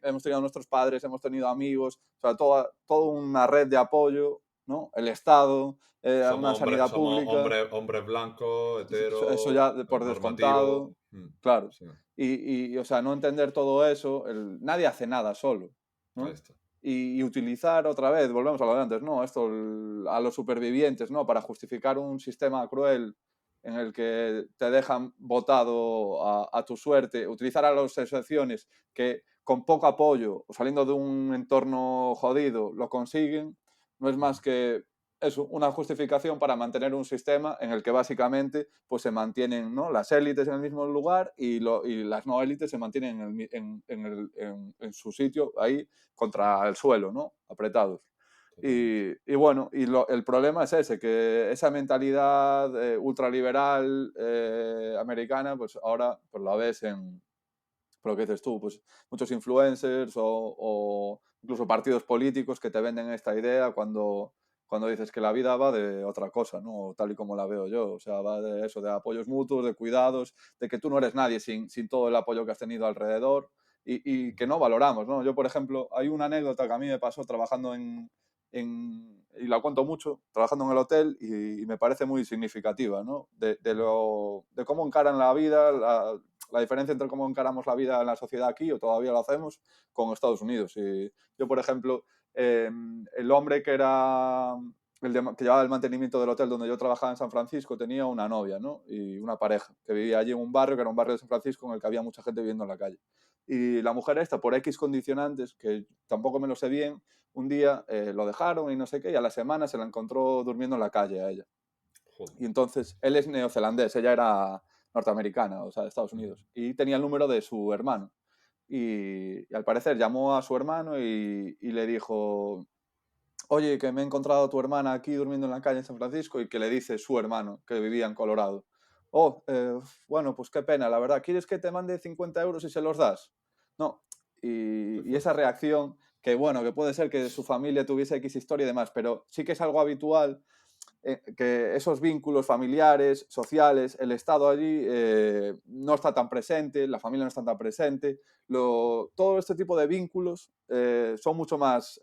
hemos tenido a nuestros padres, hemos tenido amigos, o sea, toda una red de apoyo, ¿no? El Estado, una sanidad Somos pública, hombres blancos, eso heteros, ya por normativos. descontado, claro. Sí, O sea, no entender todo eso, nadie hace nada solo, ahí ¿no? está. Y utilizar otra vez, volvemos a lo de antes, ¿no? Esto, a los supervivientes, ¿no? Para justificar un sistema cruel en el que te dejan botado a tu suerte, utilizar a las excepciones que con poco apoyo o saliendo de un entorno jodido lo consiguen, no es más que eso, una justificación para mantener un sistema en el que básicamente pues, se mantienen, ¿no? Las élites en el mismo lugar y las no élites se mantienen en su sitio ahí contra el suelo, ¿no? Apretados. Totalmente. Bueno, el problema es ese, que esa mentalidad ultraliberal americana, pues ahora pues la ves por lo que dices tú, pues muchos influencers o incluso partidos políticos que te venden esta idea cuando dices que la vida va de otra cosa, ¿no? Tal y como la veo yo. O sea, va de eso, de apoyos mutuos, de cuidados, de que tú no eres nadie sin todo el apoyo que has tenido alrededor y que no valoramos, ¿no? Yo, por ejemplo, hay una anécdota que a mí me pasó trabajando y la cuento mucho, trabajando en el hotel y me parece muy significativa, ¿no? De cómo encaran la vida, la diferencia entre cómo encaramos la vida en la sociedad aquí, o todavía lo hacemos, con Estados Unidos. Y yo, por ejemplo, el hombre que que llevaba el mantenimiento del hotel donde yo trabajaba en San Francisco tenía una novia, ¿no? Y una pareja que vivía allí en un barrio que era un barrio de San Francisco en el que había mucha gente viviendo en la calle. Y la mujer esta, por X condicionantes, que tampoco me lo sé bien, un día lo dejaron y no sé qué, y a la semana se la encontró durmiendo en la calle a ella. Joder. Y entonces, él es neozelandés, ella era norteamericana, o sea, de Estados Unidos. Y tenía el número de su hermano. Y al parecer llamó a su hermano y le dijo, oye, que me he encontrado a tu hermana aquí durmiendo en la calle en San Francisco, y que le dice su hermano, que vivía en Colorado. Oh, bueno, pues qué pena, la verdad. ¿Quieres que te mande 50 euros y se los das? No. Y esa reacción, que bueno, que puede ser que su familia tuviese X historia y demás, pero sí que es algo habitual que esos vínculos familiares, sociales, el Estado allí no está tan presente, la familia no está tan presente, todo este tipo de vínculos son mucho más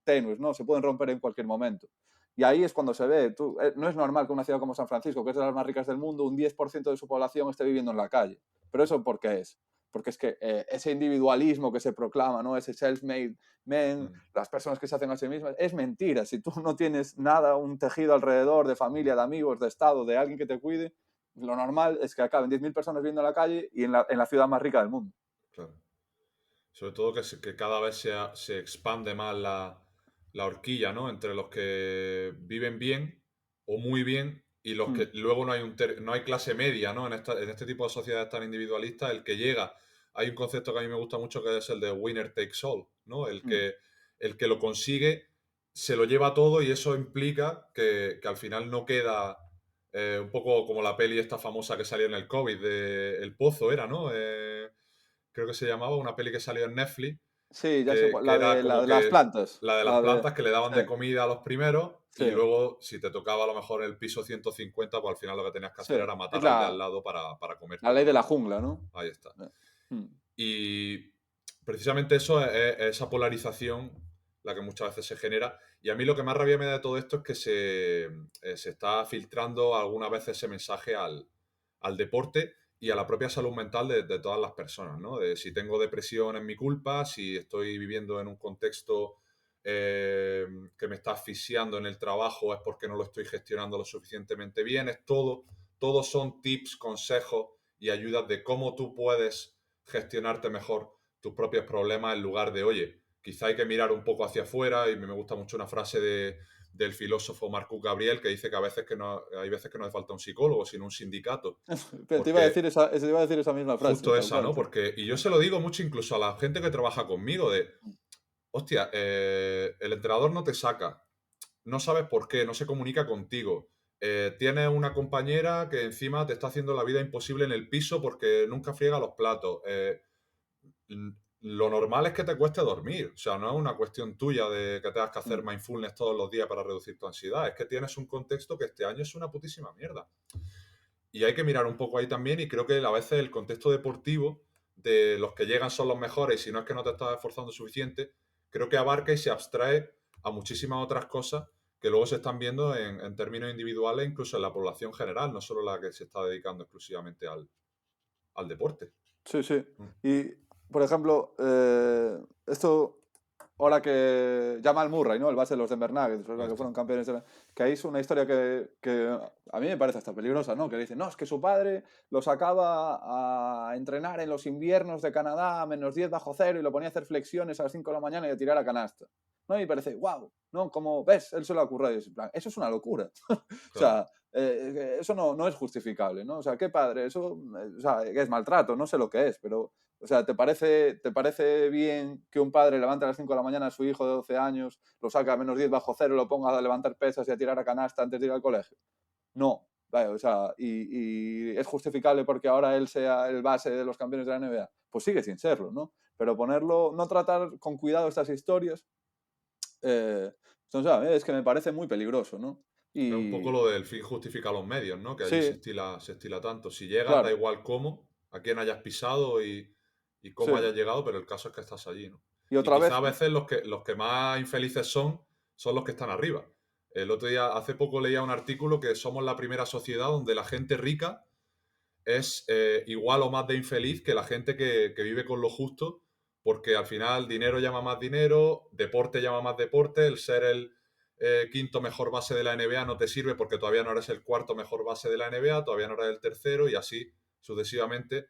tenues, ¿no? Se pueden romper en cualquier momento. Y ahí es cuando se ve, no es normal que una ciudad como San Francisco, que es de las más ricas del mundo, un 10% de su población esté viviendo en la calle. Pero eso, ¿por qué es? Porque es que ese individualismo que se proclama, ¿no? Ese self-made man, las personas que se hacen a sí mismas, es mentira. Si tú no tienes nada, un tejido alrededor de familia, de amigos, de Estado, de alguien que te cuide, lo normal es que acaben 10.000 personas viviendo en la calle y en la ciudad más rica del mundo. Claro. Sobre todo que cada vez se expande más la horquilla, ¿no? Entre los que viven bien o muy bien y los que luego no hay clase media, ¿no? En este tipo de sociedades tan individualistas, el que llega, hay un concepto que a mí me gusta mucho que es el de winner takes all, ¿no? El que lo consigue se lo lleva todo, y eso implica que al final no queda un poco como la peli esta famosa que salió en el COVID, de El Pozo era, ¿no? Creo que se llamaba, una peli que salió en Netflix, Sí, ya sé, que era la como de las que plantas. la de las plantas, que le daban Sí, de comida a los primeros, sí, y luego si te tocaba a lo mejor el piso 150, pues al final lo que tenías que sí. hacer era Es matar al de al lado para la comerte ley de todo, la ¿no? jungla, ¿no? Ahí está. Mm. Y precisamente eso es esa polarización la que muchas veces se genera. Y a mí lo que más rabia me da de todo esto es que se está filtrando algunas veces ese mensaje al deporte y a la propia salud mental de todas las personas, ¿no? De si tengo depresión es mi culpa, si estoy viviendo en un contexto que me está asfixiando en el trabajo es porque no lo estoy gestionando lo suficientemente bien. Todos son tips, consejos y ayudas de cómo tú puedes gestionarte mejor tus propios problemas en lugar de, oye, quizá hay que mirar un poco hacia afuera. Y me gusta mucho una frase del filósofo Marcus Gabriel que dice que hay veces que no hace falta un psicólogo, sino un sindicato. Pero te iba a decir esa misma frase, Justo tal esa, cual. ¿no? Sí. Y yo se lo digo mucho incluso a la gente que trabaja conmigo de, hostia, el entrenador no te saca, no sabes por qué, no se comunica contigo. Tienes una compañera que encima te está haciendo la vida imposible en el piso porque nunca friega los platos. Lo normal es que te cueste dormir. O sea, no es una cuestión tuya de que tengas que hacer mindfulness todos los días para reducir tu ansiedad. Es que tienes un contexto que este año es una putísima mierda. Y hay que mirar un poco ahí también, y creo que a veces el contexto deportivo de los que llegan son los mejores, y si no es que no te estás esforzando suficiente, creo que abarca y se abstrae a muchísimas otras cosas que luego se están viendo en términos individuales, incluso en la población general, no solo la que se está dedicando exclusivamente al deporte. Sí, sí. Y, por ejemplo, esto, ahora que Jamal Murray, ¿no? El base de los Denver Nuggets, ¿verdad? Que fueron campeones que hizo una historia que a mí me parece hasta peligrosa, ¿no? Que dice, no, es que su padre lo sacaba a entrenar en los inviernos de Canadá a -10 bajo cero y lo ponía a hacer flexiones a las 5 de la mañana y a tirar a canasta, ¿no? Y me parece, wow, ¿no? Como, ves, él se lo ha ocurrido. Y es en plan, eso es una locura. O sea, eso no es justificable, ¿no? O sea, qué padre, eso, o sea, es maltrato, no sé lo que es, pero, o sea, ¿te parece bien que un padre levante a las 5 de la mañana a su hijo de 12 años, lo saca a -10 bajo cero, lo ponga a levantar pesas y a tirar a canasta antes de ir al colegio? No, vale, o sea, y es justificable porque ahora él sea el base de los campeones de la NBA. Pues sigue sin serlo, ¿no? Pero no tratar con cuidado estas historias, entonces, es que me parece muy peligroso, ¿no? Es un poco Y lo del fin justifica los medios, ¿no? Que allí sí, se estila tanto. Si llegas, da claro, igual cómo, a quién hayas pisado y cómo sí. hayas llegado, pero el caso es que estás allí, ¿no? Y Y otra quizá vez, a veces los que más infelices son los que están arriba. El otro día, hace poco leía un artículo que somos la primera sociedad donde la gente rica es igual o más de infeliz que la gente que vive con lo justo, porque al final dinero llama más dinero, deporte llama más deporte, el ser el quinto mejor base de la NBA no te sirve porque todavía no eres el cuarto mejor base de la NBA, todavía no eres el tercero, y así sucesivamente,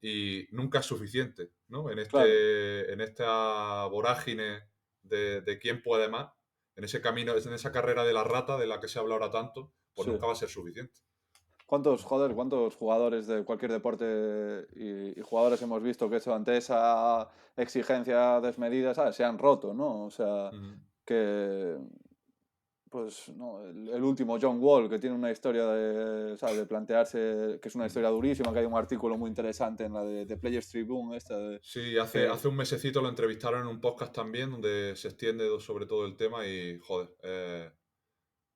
y nunca es suficiente, ¿no? claro, En esta vorágine de quién puede más, en ese camino, en esa carrera de la rata de la que se habla ahora tanto, pues Sí. nunca va a ser suficiente. ¿Cuántos jugadores de cualquier deporte y jugadores hemos visto que eso, ante esa exigencia desmedida, ¿sabes? Se han roto, ¿no? O sea, Ujú. que, pues, no, el último John Wall, que tiene una historia de, ¿sabes? De plantearse, que es una historia durísima, que hay un artículo muy interesante en la de Players Tribune, esta de, Sí, hace un mesecito lo entrevistaron en un podcast también, donde se extiende sobre todo el tema y, joder,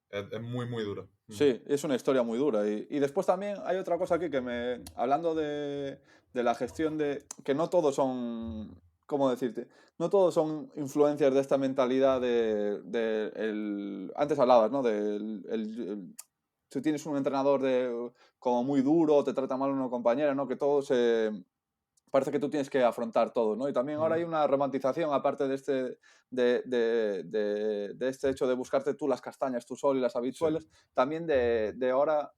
es muy, muy duro. Ujú. Sí, es una historia muy dura. Y después también hay otra cosa aquí que hablando de la gestión de, que no todos son, ¿cómo decirte? No todos son influencias de esta mentalidad antes hablabas, ¿no? Si tienes un entrenador como muy duro, te trata mal una compañera, ¿no? Que todo parece que tú tienes que afrontar todo, ¿no? Y también ahora hay Ujú. una romantización, aparte de este hecho de buscarte tú las castañas, tú solo y las Sí, habichuelas, también de ahora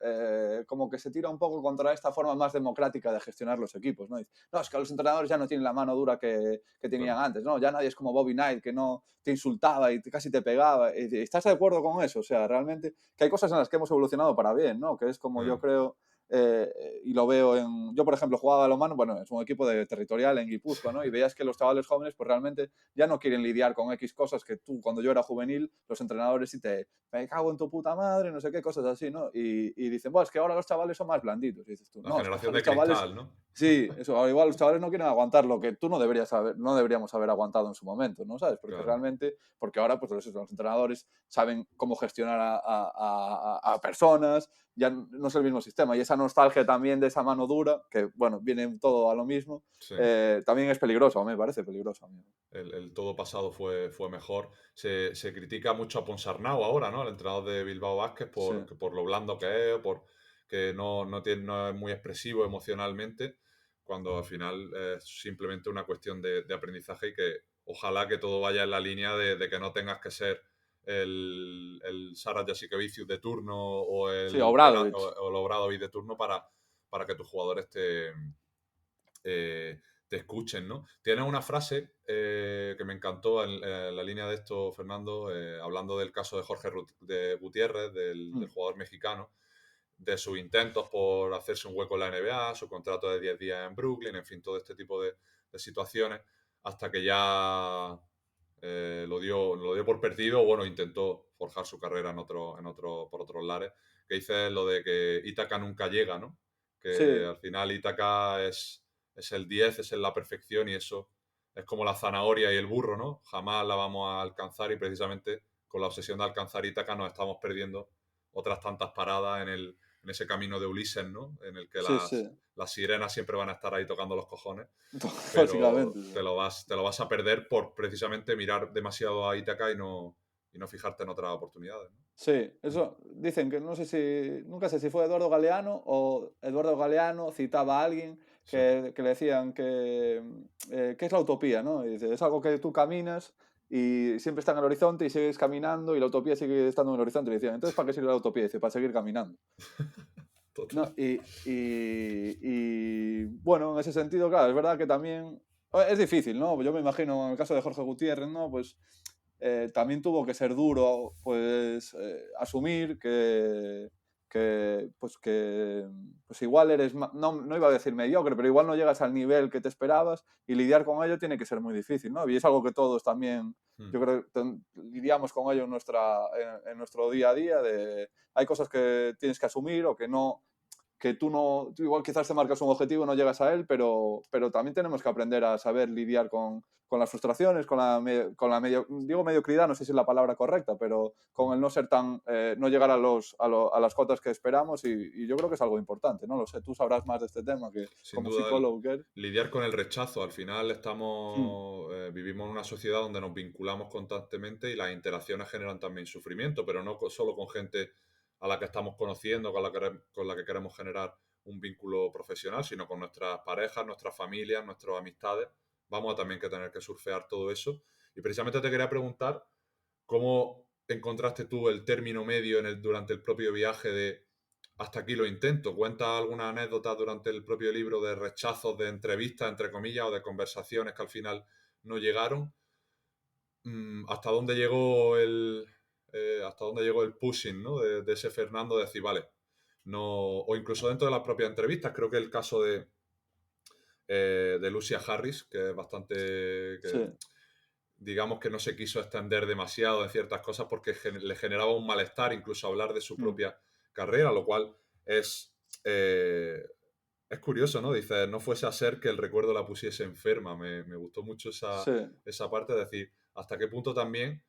como que se tira un poco contra esta forma más democrática de gestionar los equipos, ¿no? Dice, no, es que los entrenadores ya no tienen la mano dura que tenían claro. antes, ¿no? Ya nadie es como Bobby Knight, que no te insultaba y casi te pegaba. ¿Estás de acuerdo con eso? O sea, realmente que hay cosas en las que hemos evolucionado para bien, ¿no? Que es como yo creo y lo veo yo por ejemplo jugaba a balonmano, bueno, es un equipo territorial en Guipúzcoa, ¿no? Y veías que los chavales jóvenes pues realmente ya no quieren lidiar con X cosas que tú, cuando yo era juvenil, los entrenadores sí me cago en tu puta madre, no sé qué, cosas así, ¿no? Y dicen, pues es que ahora los chavales son más blanditos. Y dices tú, La no, es que generación los de chavales, cristal, ¿no? sí, eso, ahora igual los chavales no quieren aguantar lo que tú no deberías haber, no deberíamos haber aguantado en su momento, ¿no? ¿Sabes? Porque Claro. realmente, porque ahora pues los entrenadores saben cómo gestionar a personas, ya no es el mismo sistema. Y esa nostalgia también de esa mano dura, que bueno, viene todo a lo mismo, Sí. también es peligroso, a mí me parece peligroso. A mí. El todo pasado fue mejor. Se critica mucho a Ponsarnau ahora, ¿no? El entrenador de Bilbao Basket Sí, por lo blando que es, por que no es muy expresivo emocionalmente, cuando al final es simplemente una cuestión de aprendizaje y que ojalá que todo vaya en la línea de que no tengas que ser el Sara Jasikevicius de turno o sí, o Obradovic. el Obradovic de turno para que tus jugadores te escuchen, ¿no? Tienes una frase que me encantó en la línea de esto, Fernando, hablando del caso de Jorge de Gutiérrez, del Mm, jugador mexicano, de sus intentos por hacerse un hueco en la NBA, su contrato de 10 días en Brooklyn, en fin, todo este tipo de situaciones, hasta que ya lo dio por perdido, bueno, intentó forjar su carrera por otros lares, que dice lo de que Ítaca nunca llega, ¿no? Que sí, al final Ítaca es el 10, es en la perfección y eso es como la zanahoria y el burro, ¿no? Jamás la vamos a alcanzar y precisamente con la obsesión de alcanzar Ítaca nos estamos perdiendo otras tantas paradas en ese camino de Ulises, ¿no? En el que sí, sí. las sirenas siempre van a estar ahí tocando los cojones, Básicamente. pero Sí. te lo vas a perder por precisamente mirar demasiado a Ítaca y no fijarte en otras oportunidades, ¿no? Sí, eso dicen que no sé si, nunca sé si fue Eduardo Galeano o Eduardo Galeano citaba a alguien Sí, que le decían ¿qué es la utopía? ¿No? Y dice, es algo que tú caminas y siempre está en el horizonte y sigues caminando y la utopía sigue estando en el horizonte. Y decían, entonces, ¿para qué sirve la utopía? Dice, para seguir caminando. total. No, y bueno, en ese sentido, claro, es verdad que también es difícil, ¿no? Yo me imagino en el caso de Jorge Gutiérrez, ¿no? Pues también tuvo que ser duro, pues asumir pues igual eres, no iba a decir mediocre, pero igual no llegas al nivel que te esperabas y lidiar con ello tiene que ser muy difícil, ¿no? Y es algo que todos también, Mm, yo creo que lidiamos con ello en nuestro día a día, hay cosas que tienes que asumir o que tú igual quizás te marcas un objetivo y no llegas a él, pero también tenemos que aprender a saber lidiar con las frustraciones, digo mediocridad, no sé si es la palabra correcta, pero con mm. el no ser no llegar a las cotas que esperamos y yo creo que es algo importante, no lo sé, tú sabrás más de este tema que Sin como duda, psicólogo que eres. lidiar con el rechazo. Al final Mm, vivimos en una sociedad donde nos vinculamos constantemente y las interacciones generan también sufrimiento, pero no solo con gente a la que estamos conociendo, con la que queremos generar un vínculo profesional, sino con nuestras parejas, nuestras familias, nuestras amistades. Vamos a también que tener que surfear todo eso. Y precisamente te quería preguntar cómo encontraste tú el término medio durante el propio viaje de hasta aquí lo intento. ¿Cuenta alguna anécdota durante el propio libro de rechazos de entrevistas, entre comillas, o de conversaciones que al final no llegaron? hasta dónde llegó hasta dónde llegó el pushing, ¿no? De ese Fernando de decir, vale, no, o incluso dentro de las propias entrevistas, creo que el caso de Lucia Harris, que es bastante, Sí. digamos que no se quiso extender demasiado en ciertas cosas porque le generaba un malestar incluso hablar de su propia carrera, lo cual es curioso, ¿no? Dice, no fuese a ser que el recuerdo la pusiese enferma. Me gustó mucho Sí. esa parte de decir, hasta qué punto también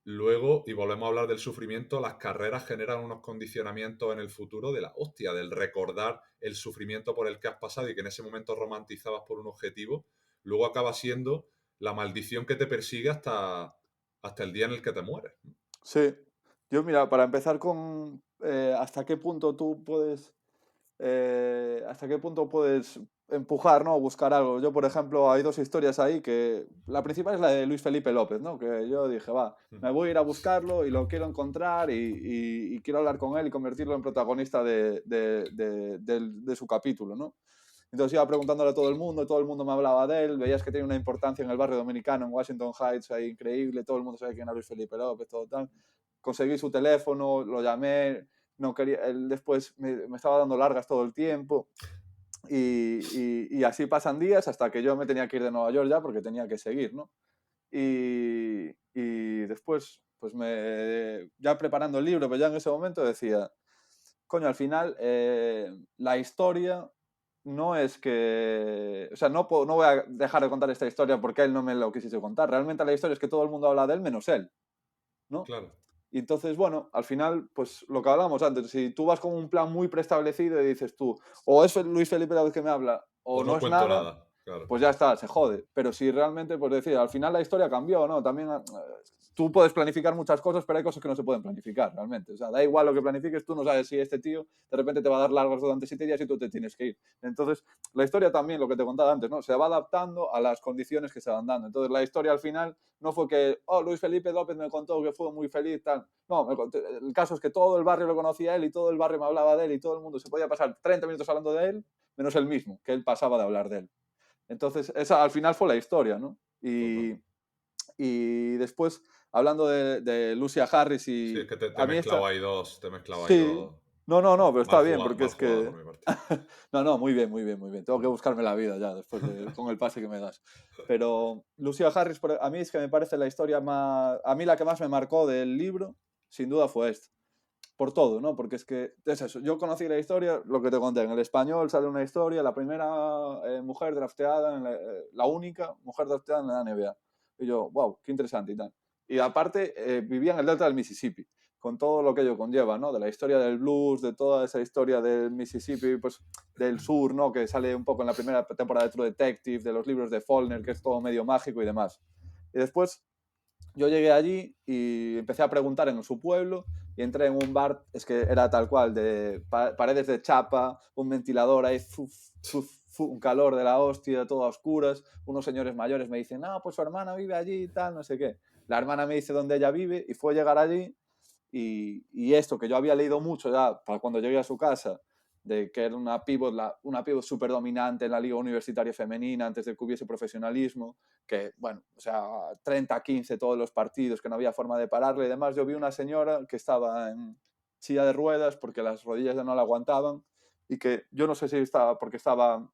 luego, y volvemos a hablar del sufrimiento, las carreras generan unos condicionamientos en el futuro de la hostia, del recordar el sufrimiento por el que has pasado y que en ese momento romantizabas por un objetivo, luego acaba siendo la maldición que te persigue hasta el día en el que te mueres. Sí. Yo, mira, para empezar con hasta qué punto tú puedes hasta qué punto puedes empujar, ¿no? O buscar algo. Yo, por ejemplo, hay dos historias ahí que la principal es la de Luis Felipe López, ¿no? Que yo dije, va, me voy a ir a buscarlo y lo quiero encontrar y quiero hablar con él y convertirlo en protagonista de su capítulo, ¿no? Entonces iba preguntándole a todo el mundo me hablaba de él, veías que tiene una importancia en el barrio dominicano, en Washington Heights, ahí increíble, todo el mundo sabe quién era Luis Felipe López, todo tal. Conseguí su teléfono, lo llamé, no quería, él después me estaba dando largas todo el tiempo y así pasan días hasta que yo me tenía que ir de Nueva York ya porque tenía que seguir, ¿no? Y después, pues ya preparando el libro, pero ya en ese momento decía, coño, al final la historia no es que... O sea, no voy a dejar de contar esta historia porque él no me lo quisiese contar. Realmente la historia es que todo el mundo habla de él menos él, ¿no? Claro. Y entonces, bueno, al final, pues lo que hablamos antes, si tú vas con un plan muy preestablecido y dices tú, o es Luis Felipe López que me habla, o O no no es cuento nada, nada, claro. pues ya está, se jode. Pero si realmente, pues decir, al final la historia cambió, ¿no? También tú puedes planificar muchas cosas, pero hay cosas que no se pueden planificar realmente. O sea, da igual lo que planifiques, tú no sabes si este tío de repente te va a dar largas durante 7 días y tú te tienes que ir. Entonces, la historia también, lo que te contaba antes, ¿no? Se va adaptando a las condiciones que se van dando. Entonces, la historia al final no fue que, oh, Luis Felipe López me contó que fue muy feliz, tal. No, el caso es que todo el barrio lo conocía a él y todo el barrio me hablaba de él y todo el mundo se podía pasar 30 minutos hablando de él, menos él mismo, que él pasaba de hablar de él. Entonces, esa al final fue la historia, ¿no? Y después, hablando de Lucia Harris Sí, y es que te he a mí mezclado esta... ahí dos, te he mezclado ahí Sí, dos. no, pero está bien, porque Mal es jugado que... por mi parte. No, muy bien, muy bien, muy bien. Tengo que buscarme la vida ya, después con el pase que me das. Pero Lucia Harris, a mí es que me parece la historia más... A mí la que más me marcó del libro, sin duda fue esta. Por todo, ¿no? Porque es que es eso. Yo conocí la historia, lo que te conté, en el español sale una historia, la primera mujer drafteada, la única mujer drafteada en la NBA. Y yo, wow, qué interesante y tal. Y aparte, vivía en el delta del Mississippi, con todo lo que ello conlleva, ¿no? De la historia del blues, de toda esa historia del Mississippi, pues del sur, ¿no? Que sale un poco en la primera temporada de True Detective, de los libros de Faulkner, que es todo medio mágico y demás. Y después yo llegué allí y empecé a preguntar en su pueblo y entré en un bar, es que era tal cual, de paredes de chapa, un ventilador ahí, un calor de la hostia, todo a oscuras, unos señores mayores me dicen, no, pues su hermana vive allí y tal, no sé qué. La hermana me dice dónde ella vive y fue llegar allí y esto que yo había leído mucho ya para cuando llegué a su casa, de que era una pivot súper dominante en la liga universitaria femenina antes de que hubiese profesionalismo, que, bueno, o sea, 30-15 todos los partidos, que no había forma de pararle y demás. Yo vi una señora que estaba en silla de ruedas porque las rodillas ya no la aguantaban y que yo no sé si estaba porque estaba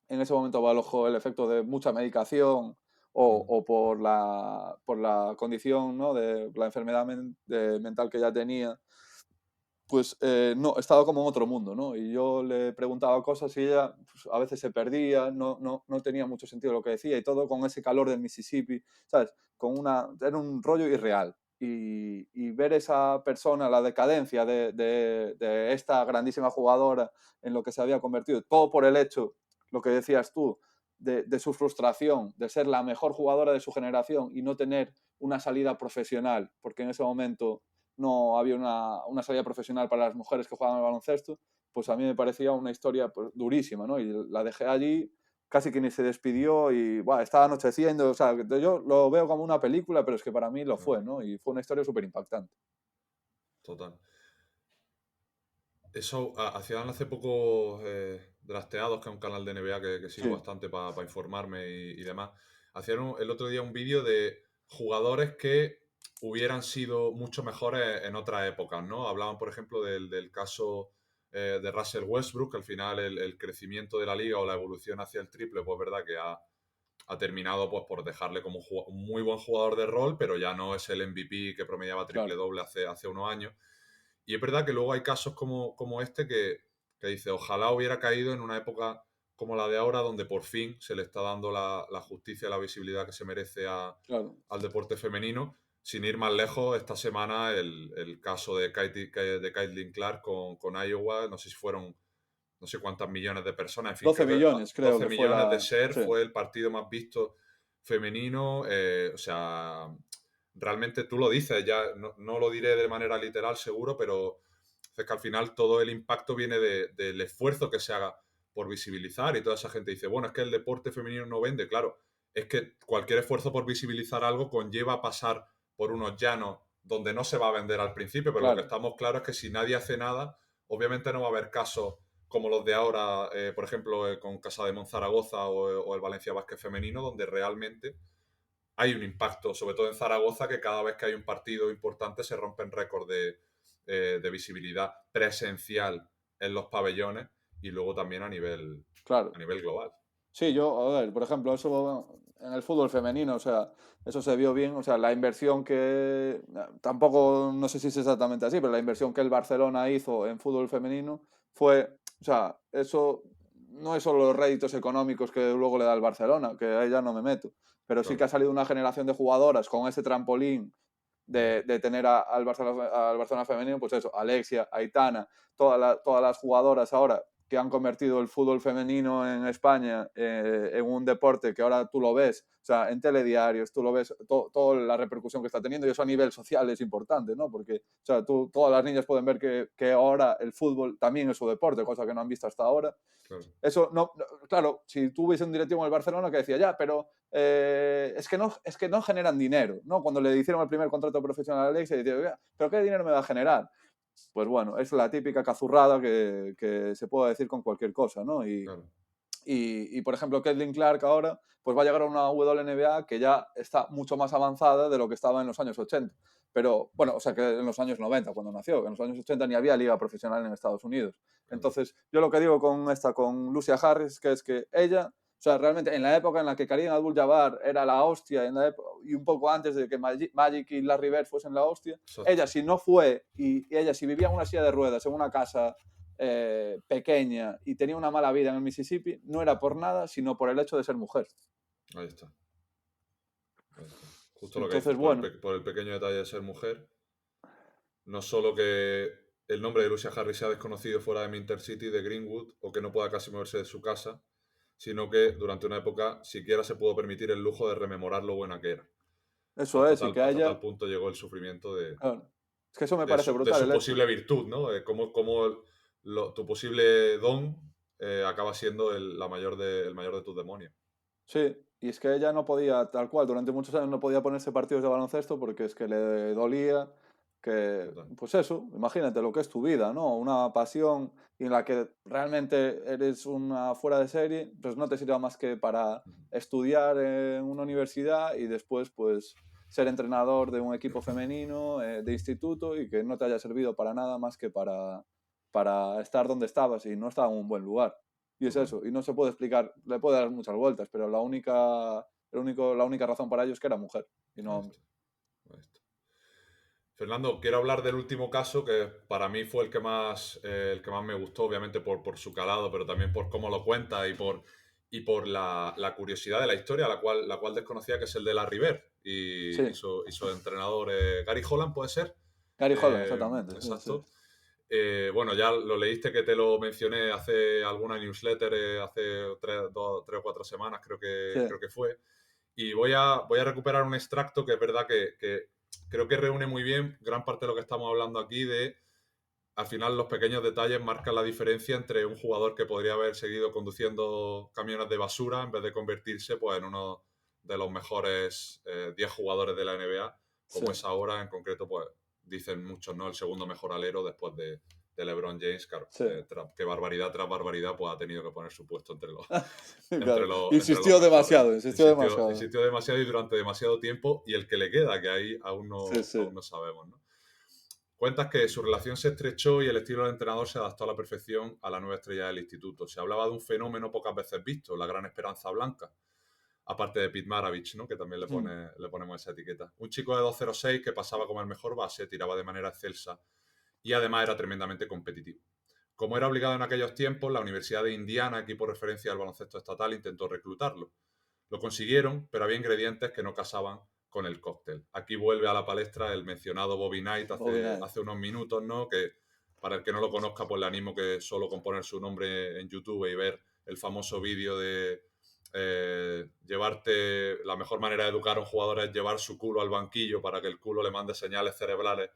en ese momento bajo el efecto de mucha medicación o por la condición, ¿no? De la enfermedad mental que ya tenía, pues no, estaba como en otro mundo, ¿no? Y yo le preguntaba cosas y ella pues, a veces se perdía, no tenía mucho sentido lo que decía y todo con ese calor del Mississippi, ¿sabes? Era un rollo irreal. Y ver esa persona, la decadencia de esta grandísima jugadora en lo que se había convertido, todo por el hecho, lo que decías tú, de su frustración, de ser la mejor jugadora de su generación y no tener una salida profesional, porque en ese momento no había una salida profesional para las mujeres que jugaban al baloncesto, pues a mí me parecía una historia pues, durísima, ¿no? Y la dejé allí, casi que ni se despidió y bueno, estaba anocheciendo, o sea, yo lo veo como una película, pero es que para mí lo fue, ¿no? Y fue una historia súper impactante. Total. Eso hacían hace poco Drafteados, que es un canal de NBA que sigo Sí. bastante para informarme y demás. Hacían el otro día un vídeo de jugadores que hubieran sido mucho mejores en otras épocas, ¿no? Hablaban, por ejemplo, del caso de Russell Westbrook, que al final el crecimiento de la liga o la evolución hacia el triple, pues verdad que ha terminado pues, por dejarle como un muy buen jugador de rol, pero ya no es el MVP que promediaba triple-doble hace unos años. Y es verdad que luego hay casos como este que dice, ojalá hubiera caído en una época como la de ahora, donde por fin se le está dando la justicia y la visibilidad que se merece al deporte femenino. Sin ir más lejos, esta semana el caso de Caitlin Clark con Iowa, no sé si fueron, no sé cuántas millones de personas, en fin, 12 creo que millones creo 12 que fue millones de la... share, Sí, fue el partido más visto femenino. O sea, realmente tú lo dices, ya no lo diré de manera literal seguro, pero es que al final todo el impacto viene del esfuerzo que se haga por visibilizar, y toda esa gente dice, bueno, es que el deporte femenino no vende. Claro, es que cualquier esfuerzo por visibilizar algo conlleva pasar por unos llanos donde no se va a vender al principio, pero lo que claro, estamos claros es que si nadie hace nada, obviamente no va a haber casos como los de ahora, por ejemplo, con Casa de Monzaragoza o el Valencia Básquet femenino, donde realmente hay un impacto, sobre todo en Zaragoza, que cada vez que hay un partido importante se rompen récords de visibilidad presencial en los pabellones y luego también a nivel claro. global. Sí, a ver, por ejemplo, eso en el fútbol femenino, o sea, eso se vio bien, o sea, la inversión que, tampoco, no sé si es exactamente así, pero la inversión que el Barcelona hizo en fútbol femenino fue, o sea, eso no es solo los réditos económicos que luego le da el Barcelona, que ahí ya no me meto, pero sí que Claro. ha salido una generación de jugadoras con ese trampolín de tener al Barcelona femenino, pues eso, Alexia, Aitana, todas las jugadoras ahora que han convertido el fútbol femenino en España en un deporte que ahora tú lo ves, o sea, en telediarios, tú lo ves, toda la repercusión que está teniendo, y eso a nivel social es importante, ¿no? Porque, o sea, todas las niñas pueden ver que ahora el fútbol también es su deporte, cosa que no han visto hasta ahora. Claro. Eso claro, si tú hubiese un directivo en el Barcelona que decía, ya, pero es que no generan dinero, ¿no? Cuando le hicieron el primer contrato profesional a Alexia, decía, pero ¿qué dinero me va a generar? Pues bueno, es la típica cazurrada que se puede decir con cualquier cosa, ¿no? Claro. Y, por ejemplo, Caitlin Clark ahora pues va a llegar a una WNBA que ya está mucho más avanzada de lo que estaba en los años 80. Pero, bueno, o sea, que en los años 90, cuando nació, en los años 80 ni había liga profesional en Estados Unidos. Entonces, yo lo que digo con Lucia Harris, que es que ella, o sea, realmente en la época en la que Karim Abdul-Jabbar era la hostia, y un poco antes de que Magic y Larry Bird fuesen la hostia, Exacto. ella si no fue, y ella si vivía en una silla de ruedas, en una casa pequeña y tenía una mala vida en el Mississippi, no era por nada, sino por el hecho de ser mujer. Ahí está. Justo lo que Entonces, dices, bueno, por el pequeño detalle de ser mujer. No solo que el nombre de Lucia Harris sea desconocido fuera de mi Intercity, de Greenwood, o que no pueda casi moverse de su casa, sino que durante una época siquiera se pudo permitir el lujo de rememorar lo buena que era. eso es, y que a Hasta tal ella... punto llegó el sufrimiento Claro, es que eso me de parece su brutal, el hecho. posible virtud, ¿no? Cómo tu posible don acaba siendo el mayor de tus demonios. Sí, y es que ella no podía, tal cual, durante muchos años no podía ponerse partidos de baloncesto porque es que le dolía, que, Total. pues eso, imagínate lo que es tu vida, ¿no? Una pasión en la que realmente eres una fuera de serie, pues no te sirva más que para estudiar en una universidad y después, pues, ser entrenador de un equipo femenino de instituto, y que no te haya servido para nada más que para estar donde estabas y no estaba en un buen lugar. Y es eso, y no se puede explicar, le puede dar muchas vueltas, pero la única razón para ello es que era mujer y no Ahí hombre. está. Ahí está. Fernando, quiero hablar del último caso, que para mí fue el que más me gustó, obviamente por su calado, pero también por cómo lo cuenta y por la curiosidad de la historia, la cual desconocía, que es el de Larry Bird Sí, y su entrenador, Gary Holland, ¿puede ser? Gary Holland, exactamente. Sí, sí. Exacto. Bueno, ya lo leíste, que te lo mencioné hace alguna newsletter, hace 3 o 4 semanas, creo Sí, que fue. Y voy a recuperar un extracto que es verdad que creo que reúne muy bien gran parte de lo que estamos hablando aquí, de al final los pequeños detalles marcan la diferencia entre un jugador que podría haber seguido conduciendo camiones de basura en vez de convertirse pues, en uno de los mejores 10 jugadores de la NBA, sí. como es ahora. En concreto, pues dicen muchos, ¿no? El segundo mejor alero después LeBron James, claro, Sí. que barbaridad tras barbaridad pues ha tenido que poner su puesto entre los, Claro. entre Insistió los demasiado, mejores. insistió demasiado. Insistió demasiado y durante demasiado tiempo, y el que le queda, que ahí aún Sí. no sabemos, ¿no? Cuentas que su relación se estrechó y el estilo del entrenador se adaptó a la perfección a la nueva estrella del instituto. Se hablaba de un fenómeno pocas veces visto, la gran esperanza blanca, aparte de Pete Maravich, ¿no? Que también le ponemos esa etiqueta. Un chico de 2.06 que pasaba como el mejor base, tiraba de manera excelsa y además era tremendamente competitivo. Como era obligado en aquellos tiempos, la Universidad de Indiana, equipo referencia del baloncesto estatal, intentó reclutarlo. Lo consiguieron, pero había ingredientes que no casaban con el cóctel. Aquí vuelve a la palestra el mencionado Bobby Knight hace unos minutos, ¿no? Que para el que no lo conozca, pues le animo que solo con poner su nombre en YouTube y ver el famoso vídeo de la mejor manera de educar a un jugador es llevar su culo al banquillo para que el culo le mande señales cerebrales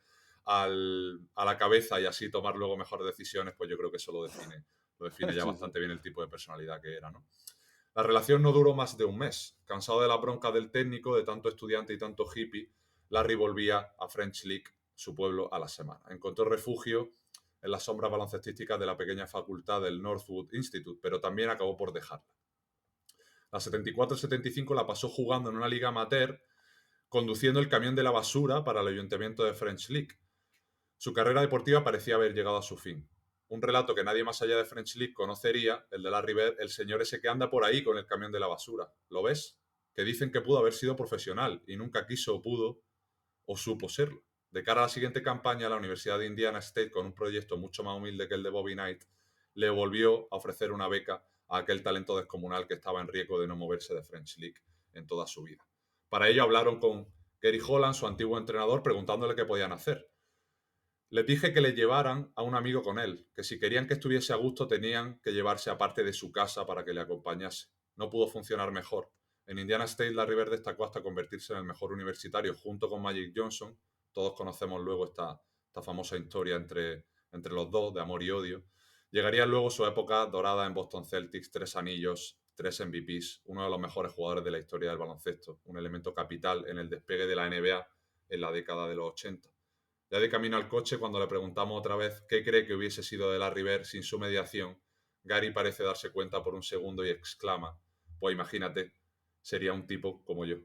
a la cabeza y así tomar luego mejores decisiones, pues yo creo que eso lo define ya bastante bien el tipo de personalidad que era, ¿no? La relación no duró más de un mes. Cansado de la bronca del técnico, de tanto estudiante y tanto hippie, Larry volvía a French Lick, su pueblo, a la semana. Encontró refugio en las sombras baloncestísticas de la pequeña facultad del Northwood Institute, pero también acabó por dejarla. La 74-75 la pasó jugando en una liga amateur, conduciendo el camión de la basura para el ayuntamiento de French Lick. Su carrera deportiva parecía haber llegado a su fin. Un relato que nadie más allá de French Lick conocería, el de Larry Bird, el señor ese que anda por ahí con el camión de la basura. ¿Lo ves? Que dicen que pudo haber sido profesional y nunca quiso o pudo o supo serlo. De cara a la siguiente campaña, la Universidad de Indiana State, con un proyecto mucho más humilde que el de Bobby Knight, le volvió a ofrecer una beca a aquel talento descomunal que estaba en riesgo de no moverse de French Lick en toda su vida. Para ello hablaron con Gary Holland, su antiguo entrenador, preguntándole qué podían hacer. Les dije que le llevaran a un amigo con él, que si querían que estuviese a gusto tenían que llevarse aparte de su casa para que le acompañase. No pudo funcionar mejor. En Indiana State, Larry Bird destacó hasta convertirse en el mejor universitario junto con Magic Johnson. Todos conocemos luego esta famosa historia entre los dos, de amor y odio. Llegaría luego su época dorada en Boston Celtics, 3 anillos, 3 MVPs, uno de los mejores jugadores de la historia del baloncesto, un elemento capital en el despegue de la NBA en la década de los 80. Ya de camino al coche, cuando le preguntamos otra vez qué cree que hubiese sido de Larry Bird sin su mediación, Gary parece darse cuenta por un segundo y exclama: pues imagínate, sería un tipo como yo.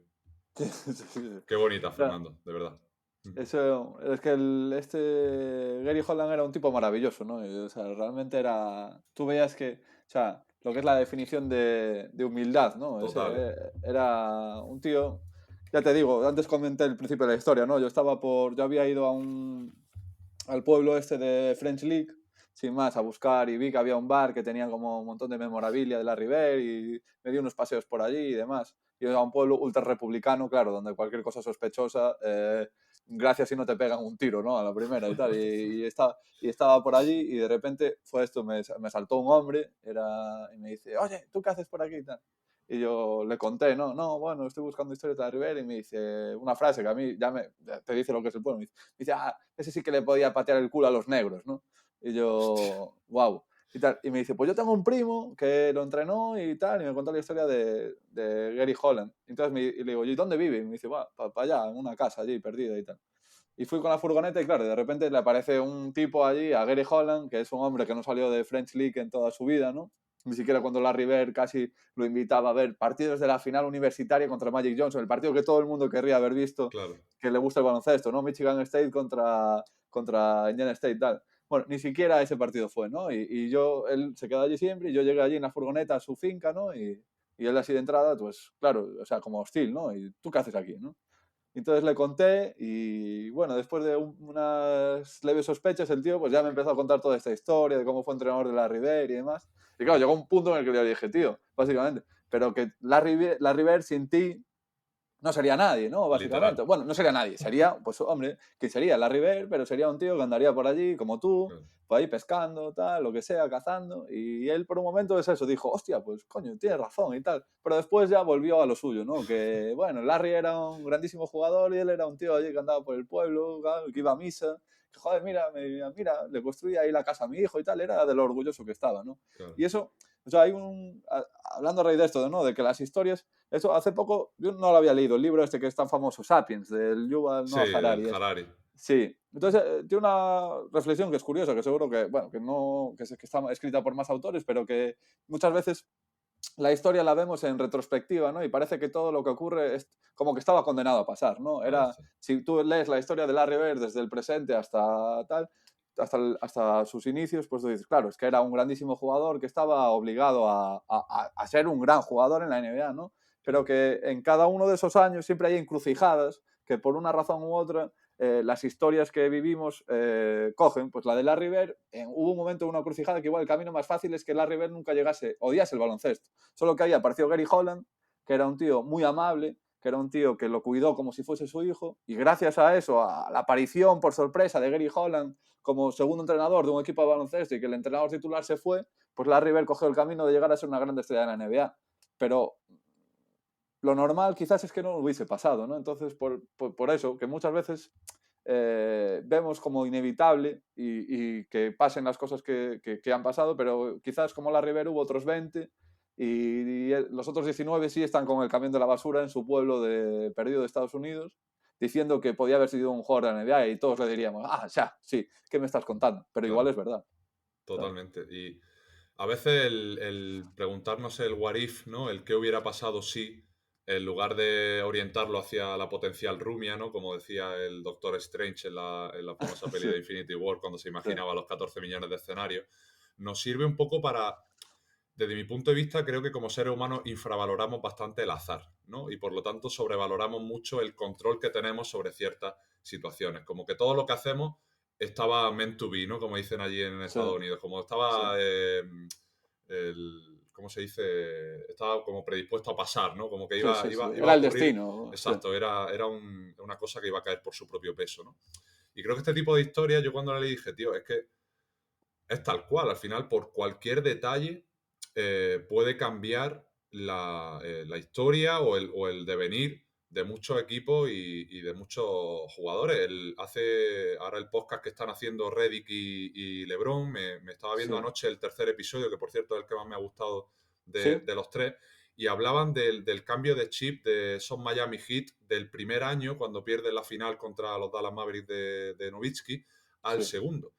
Qué bonita, Fernando, de verdad. Eso, es que Gary Holland era un tipo maravilloso, ¿no? O sea, realmente era... Tú veías que, o sea, lo que es la definición de humildad, ¿no? Total. Era un tío... Ya te digo, antes comenté el principio de la historia, ¿no? Yo había ido al pueblo este de French Lick, sin más, a buscar, y vi que había un bar que tenía como un montón de memorabilia de Larry Bird y me di unos paseos por allí y demás. Y era un pueblo ultra republicano, claro, donde cualquier cosa sospechosa, gracias si no te pegan un tiro, ¿no? A la primera y tal. Y estaba por allí y de repente fue esto, me saltó un hombre y me dice: oye, ¿tú qué haces por aquí y tal? Y yo le conté, no, bueno, estoy buscando historias de la Ribera, y me dice una frase que a mí ya te dice lo que es el pueblo. Me dice, ese sí que le podía patear el culo a los negros, ¿no? Y yo, wow. Y tal. Y me dice, pues yo tengo un primo que lo entrenó y tal, y me contó la historia de Gary Holland. Entonces y le digo, ¿y dónde vive? Y me dice, va, para allá, en una casa allí, perdida y tal. Y fui con la furgoneta y claro, de repente le aparece un tipo allí, a Gary Holland, que es un hombre que no salió de French League en toda su vida, ¿no? Ni siquiera cuando Larry Bird casi lo invitaba a ver partidos de la final universitaria contra Magic Johnson, el partido que todo el mundo querría haber visto, claro, que le gusta el baloncesto, ¿no? Michigan State contra Indiana State, tal. Bueno, ni siquiera ese partido fue, ¿no? Él se quedó allí siempre y yo llegué allí en la furgoneta a su finca, ¿no? Y él así de entrada, pues claro, o sea, como hostil, ¿no? ¿Y tú qué haces aquí, no? Entonces le conté y bueno, después de unas leves sospechas, el tío pues ya me empezó a contar toda esta historia de cómo fue entrenador de Larry Bird y demás. Y claro, llegó un punto en el que le dije, tío, básicamente, pero que Larry Bird sin ti no sería nadie, ¿no? Básicamente. Literal. Bueno, no sería nadie, sería, pues hombre, que sería Larry Bird, pero sería un tío que andaría por allí, como tú, Claro. por ahí pescando, tal, lo que sea, cazando. Y él por un momento es eso, dijo, hostia, pues coño, tienes razón y tal. Pero después ya volvió a lo suyo, ¿no? Que, bueno, Larry era un grandísimo jugador y él era un tío allí que andaba por el pueblo, que iba a misa. Que, joder, mira, le construí ahí la casa a mi hijo y tal, era de lo orgulloso que estaba, ¿no? Claro. Y eso, o sea, hablando a raíz de esto, ¿no? De que las historias, eso hace poco, yo no lo había leído, el libro este que es tan famoso, Sapiens, del Yuval Noah Harari. Harari. Sí, entonces tiene una reflexión que es curiosa, que seguro que, bueno, que está escrita por más autores, pero que muchas veces la historia la vemos en retrospectiva, ¿no? Y parece que todo lo que ocurre es como que estaba condenado a pasar, ¿no? Sí. Si tú lees la historia de Larry Bird desde el presente hasta tal, hasta sus inicios, pues tú dices, claro, es que era un grandísimo jugador que estaba obligado a ser un gran jugador en la NBA, ¿no? Pero que en cada uno de esos años siempre hay encrucijadas que por una razón u otra las historias que vivimos cogen. Pues la de Larry Bird, hubo un momento en una crucijada que igual el camino más fácil es que Larry Bird nunca odiase el baloncesto. Solo que ahí apareció Gary Holland, que era un tío muy amable, que era un tío que lo cuidó como si fuese su hijo, y gracias a eso, a la aparición por sorpresa de Gary Holland como segundo entrenador de un equipo de baloncesto y que el entrenador titular se fue, pues Larry Bird cogió el camino de llegar a ser una gran estrella de la NBA. Pero lo normal quizás es que no hubiese pasado, ¿no? Entonces, por eso, que muchas veces vemos como inevitable y que pasen las cosas que han pasado, pero quizás como Larry Bird hubo otros 20 y los otros 19 sí están con el camión de la basura en su pueblo perdido de Estados Unidos, diciendo que podía haber sido un jugador de la NBA y todos le diríamos, ya, sí, ¿qué me estás contando? Pero Claro, igual es verdad. totalmente. Y a veces el preguntarnos el what if, ¿no? El qué hubiera pasado si, en lugar de orientarlo hacia la potencial rumia, ¿no? Como decía el Doctor Strange en la famosa peli Sí, de Infinity War, cuando se sí, imaginaba los 14 millones de escenarios, nos sirve un poco para, desde mi punto de vista, creo que como seres humanos infravaloramos bastante el azar, ¿no? Y por lo tanto sobrevaloramos mucho el control que tenemos sobre ciertas situaciones. Como que todo lo que hacemos estaba meant to be, ¿no? Como dicen allí en sí, Estados Unidos. Como sí. estaba ¿cómo se dice? Estaba como predispuesto a pasar, ¿no? Como que Sí, sí, sí. iba a Era el ocurrir. destino. Sí, Exacto, era una cosa que iba a caer por su propio peso, ¿no? Y creo que este tipo de historias, yo cuando la leí dije, tío, es que es tal cual. Al final, por cualquier detalle, puede cambiar la historia o el devenir de muchos equipos y de muchos jugadores. Ahora el podcast que están haciendo Redick y LeBron, me estaba viendo sí, anoche el tercer episodio, que por cierto es el que más me ha gustado sí, de los tres, y hablaban del cambio de chip de esos Miami Heat del primer año, cuando pierden la final contra los Dallas Mavericks de Nowitzki, al sí, segundo.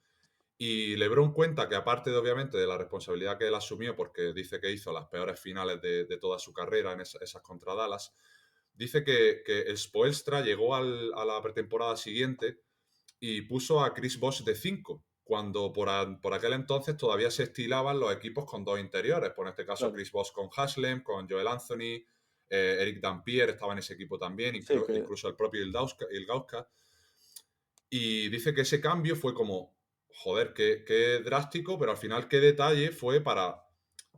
Y LeBron cuenta que aparte de obviamente de la responsabilidad que él asumió, porque dice que hizo las peores finales de toda su carrera en esas contra Dallas, dice que el Spoelstra llegó a la pretemporada siguiente y puso a Chris Bosh de 5, cuando por aquel entonces todavía se estilaban los equipos con dos interiores, por este caso claro. Chris Bosh con Haslem, con Joel Anthony, Eric Dampier estaba en ese equipo también, Sí, que incluso el propio Ilgauskas. Y dice que ese cambio fue como, joder, qué drástico, pero al final qué detalle fue para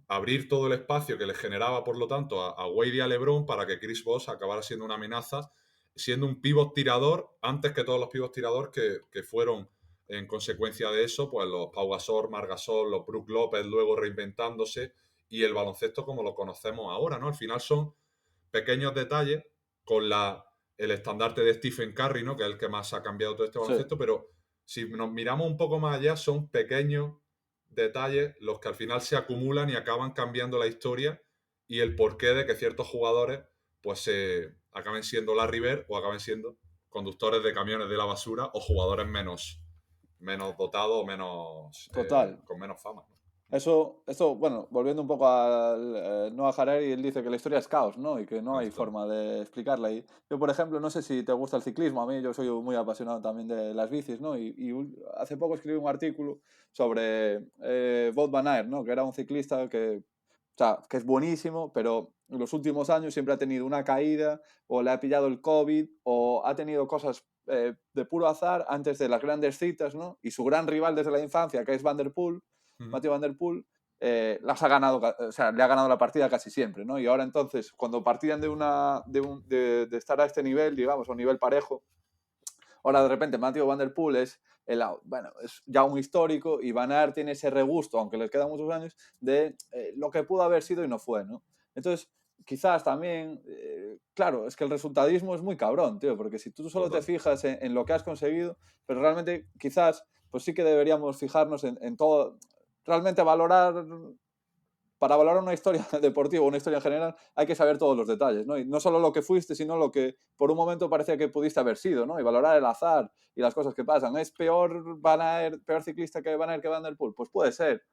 abrir todo el espacio que le generaba, por lo tanto, a Wade y a LeBron para que Chris Bosh acabara siendo una amenaza, siendo un pivot tirador, antes que todos los pivot tiradores que fueron en consecuencia de eso, pues los Pau Gasol, Marc Gasol, los Brook López luego reinventándose y el baloncesto como lo conocemos ahora, ¿no? Al final son pequeños detalles con el estandarte de Stephen Curry, ¿no? Que es el que más ha cambiado todo este sí, baloncesto, pero si nos miramos un poco más allá, son pequeños detalles los que al final se acumulan y acaban cambiando la historia y el porqué de que ciertos jugadores pues acaben siendo Larry Bird o acaben siendo conductores de camiones de la basura o jugadores menos dotados o total. con menos fama, ¿no? Eso, bueno, volviendo un poco al Noah Harari, él dice que la historia es caos, ¿no? Y que no hay Esto, forma de explicarla. Y yo, por ejemplo, no sé si te gusta el ciclismo, a mí yo soy muy apasionado también de las bicis, ¿no? Hace poco escribí un artículo sobre Wout van Aert, ¿no? Que era un ciclista o sea, que es buenísimo, pero en los últimos años siempre ha tenido una caída, o le ha pillado el COVID, o ha tenido cosas de puro azar antes de las grandes citas, ¿no? Y su gran rival desde la infancia, que es Van der Poel, Mathieu Van Der Poel, las ha ganado, o sea, le ha ganado la partida casi siempre, ¿no? Y ahora entonces, cuando partían de estar a este nivel, digamos, a un nivel parejo, ahora de repente Mathieu Van Der Poel es ya un histórico y Van Aert tiene ese regusto, aunque les quedan muchos años, de lo que pudo haber sido y no fue, ¿no? Entonces, quizás también, claro, es que el resultadismo es muy cabrón, tío, porque si tú solo te total. fijas en lo que has conseguido, pero realmente quizás, pues sí que deberíamos fijarnos en todo, realmente valorar para valorar una historia deportiva o una historia en general hay que saber todos los detalles, ¿no? Y no solo lo que fuiste, sino lo que por un momento parecía que pudiste haber sido, ¿no? Y valorar el azar y las cosas que pasan. ¿Es peor ciclista que Van der Poel? Pues puede ser,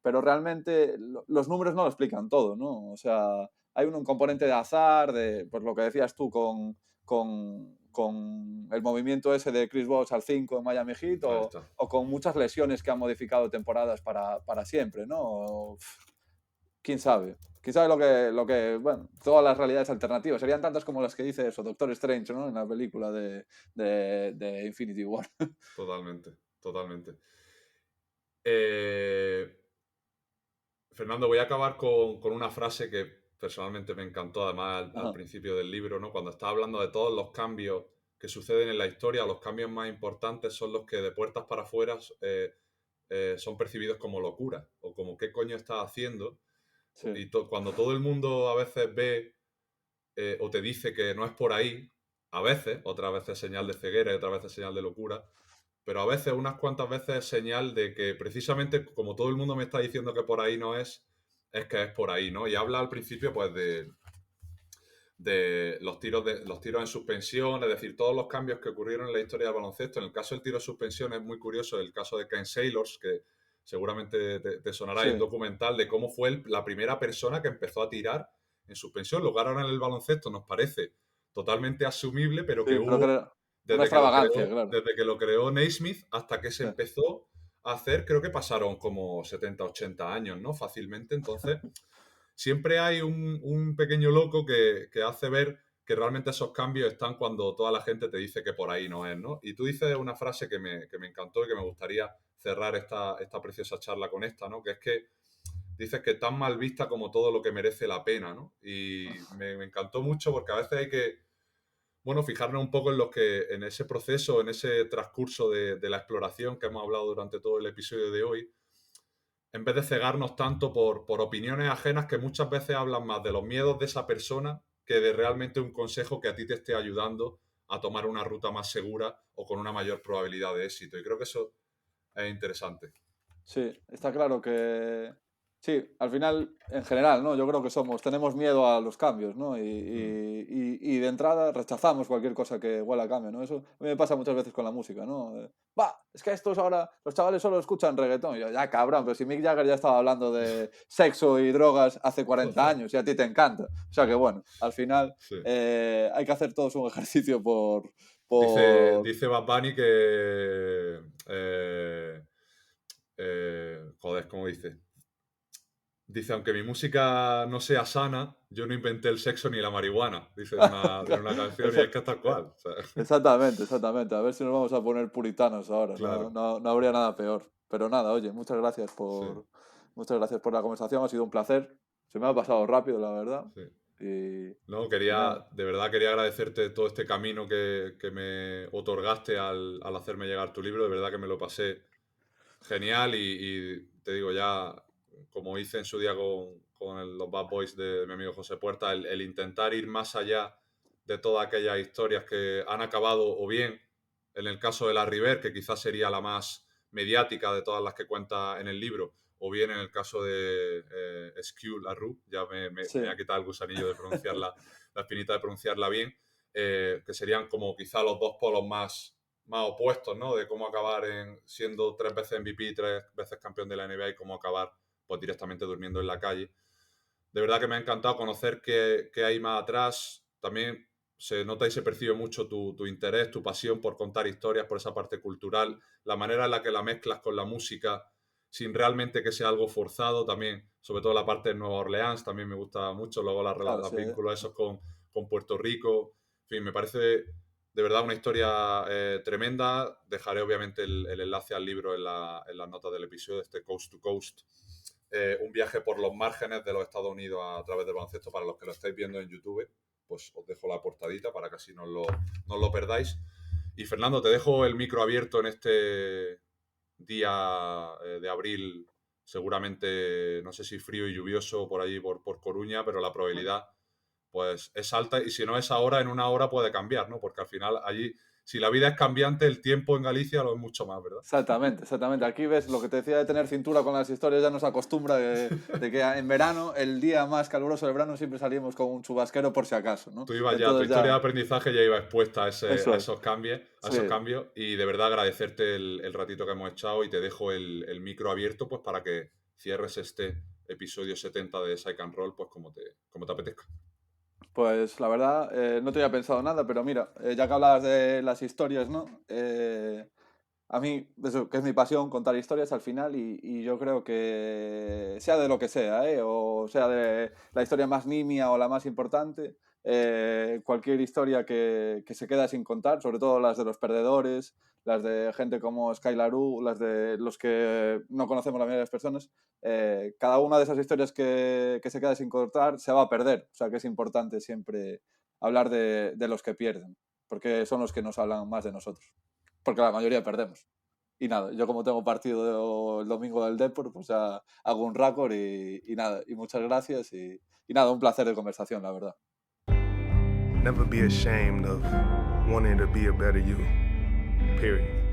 pero realmente los números no lo explican todo, ¿no? O sea, hay un componente de azar, de pues lo que decías tú con el movimiento ese de Chris Bosh al 5 en Miami Heat o con muchas lesiones que han modificado temporadas para siempre, ¿no? ¿Quién sabe? ¿Quién sabe lo que, bueno, todas las realidades alternativas? Serían tantas como las que dice eso, Doctor Strange, ¿no? En la película de Infinity War. Totalmente, totalmente. Fernando, voy a acabar con una frase que personalmente me encantó, además al principio del libro, ¿no? Cuando está hablando de todos los cambios que suceden en la historia, los cambios más importantes son los que de puertas para afuera son percibidos como locura o como qué coño estás haciendo. Sí. Y cuando todo el mundo a veces ve o te dice que no es por ahí, a veces, otras veces señal de ceguera y otras veces señal de locura, pero a veces, unas cuantas veces es señal de que precisamente como todo el mundo me está diciendo que por ahí no es que es por ahí, ¿no? Y habla al principio pues de los tiros en suspensión, es decir, todos los cambios que ocurrieron en la historia del baloncesto. En el caso del tiro en suspensión es muy curioso el caso de Ken Sailors, que seguramente te sonará, sí. Un documental de cómo fue la primera persona que empezó a tirar en suspensión. Lo que ahora en el baloncesto nos parece totalmente asumible, pero sí, que hubo... Desde que lo creó Naismith hasta que se empezó a hacer, creo que pasaron como 70, 80 años, ¿no? Fácilmente. Entonces, siempre hay un pequeño loco que hace ver que realmente esos cambios están cuando toda la gente te dice que por ahí no es, ¿no? Y tú dices una frase que me encantó y que me gustaría cerrar esta preciosa charla con esta, ¿no? Que es que dices que tan mal vista como todo lo que merece la pena, ¿no? Y me encantó mucho porque a veces hay que fijarnos un poco en ese proceso, en ese transcurso de la exploración que hemos hablado durante todo el episodio de hoy, en vez de cegarnos tanto por opiniones ajenas que muchas veces hablan más de los miedos de esa persona que de realmente un consejo que a ti te esté ayudando a tomar una ruta más segura o con una mayor probabilidad de éxito. Y creo que eso es interesante. Sí, está claro que... Sí, al final, en general, ¿no? Yo creo que tenemos miedo a los cambios, ¿no? Y de entrada rechazamos cualquier cosa que huela a cambio, ¿no? Eso a mí me pasa muchas veces con la música, ¿no? Es que estos ahora, los chavales solo escuchan reggaetón. Y yo, ya cabrón, pero si Mick Jagger ya estaba hablando de sexo y drogas hace 40 años y a ti te encanta. O sea que bueno, al final sí. Hay que hacer todos un ejercicio por... Dice Bad Bunny que... joder, ¿cómo dice? Dice, aunque mi música no sea sana, yo no inventé el sexo ni la marihuana. Dice en una canción y es que es tal cual. O sea. Exactamente. A ver si nos vamos a poner puritanos ahora. Claro. No habría nada peor. Pero nada, oye, muchas gracias por la conversación. Ha sido un placer. Se me ha pasado rápido, la verdad. Sí. No, de verdad quería agradecerte todo este camino que me otorgaste al hacerme llegar tu libro. De verdad que me lo pasé genial y te digo ya... como hice en su día con los Bad Boys de mi amigo José Puerta, el intentar ir más allá de todas aquellas historias que han acabado o bien, en el caso de la River, que quizás sería la más mediática de todas las que cuenta en el libro, o bien en el caso de Esquiu Larue, ya me ha quitado el gusanillo de pronunciarla, la espinita de pronunciarla bien, que serían como quizás los dos polos más opuestos, ¿no? De cómo acabar siendo 3 veces MVP, 3 veces campeón de la NBA y cómo acabar pues directamente durmiendo en la calle. De verdad que me ha encantado conocer qué hay más atrás. También se nota y se percibe mucho tu interés, tu pasión por contar historias, por esa parte cultural, la manera en la que la mezclas con la música sin realmente que sea algo forzado. También, sobre todo la parte de Nueva Orleans, también me gusta mucho. Luego los vínculos esos con Puerto Rico. En fin, me parece de verdad una historia tremenda. Dejaré obviamente el enlace al libro en las notas del episodio, este Coast to Coast. Un viaje por los márgenes de los Estados Unidos a través del baloncesto. Para los que lo estáis viendo en YouTube, pues os dejo la portadita para que así no os lo perdáis. Y Fernando, te dejo el micro abierto en este día de abril, seguramente, no sé si frío y lluvioso por allí, por Coruña, pero la probabilidad pues es alta y si no es ahora, en una hora puede cambiar, ¿no? Porque al final allí si la vida es cambiante, el tiempo en Galicia lo es mucho más, ¿verdad? Exactamente, exactamente. Aquí ves lo que te decía de tener cintura con las historias, ya nos acostumbra de que en verano, el día más caluroso del verano, siempre salimos con un chubasquero por si acaso, ¿no? Tú ibas ya, tu Entonces historia de aprendizaje ya iba expuesta a Eso es. esos cambios, Sí. y de verdad agradecerte el ratito que hemos echado y te dejo el micro abierto pues para que cierres este episodio 70 de Psych and Roll pues como te apetezca. Pues la verdad, no tenía pensado nada, pero mira, ya que hablabas de las historias, ¿no? A mí, eso, que es mi pasión, contar historias al final, y yo creo que sea de lo que sea, o sea de la historia más nimia o la más importante, cualquier historia que se queda sin contar, sobre todo las de los perdedores, las de gente como Skylar U, las de los que no conocemos la mayoría de las personas, cada una de esas historias que se queda sin contar se va a perder. O sea que es importante siempre hablar de los que pierden, porque son los que nos hablan más de nosotros. Porque la mayoría perdemos. Y nada, yo como tengo partido el domingo del Depor, pues ya hago un récord y nada, y muchas gracias y nada, un placer de conversación, la verdad. Never be ashamed of wanting to be a better you. Period.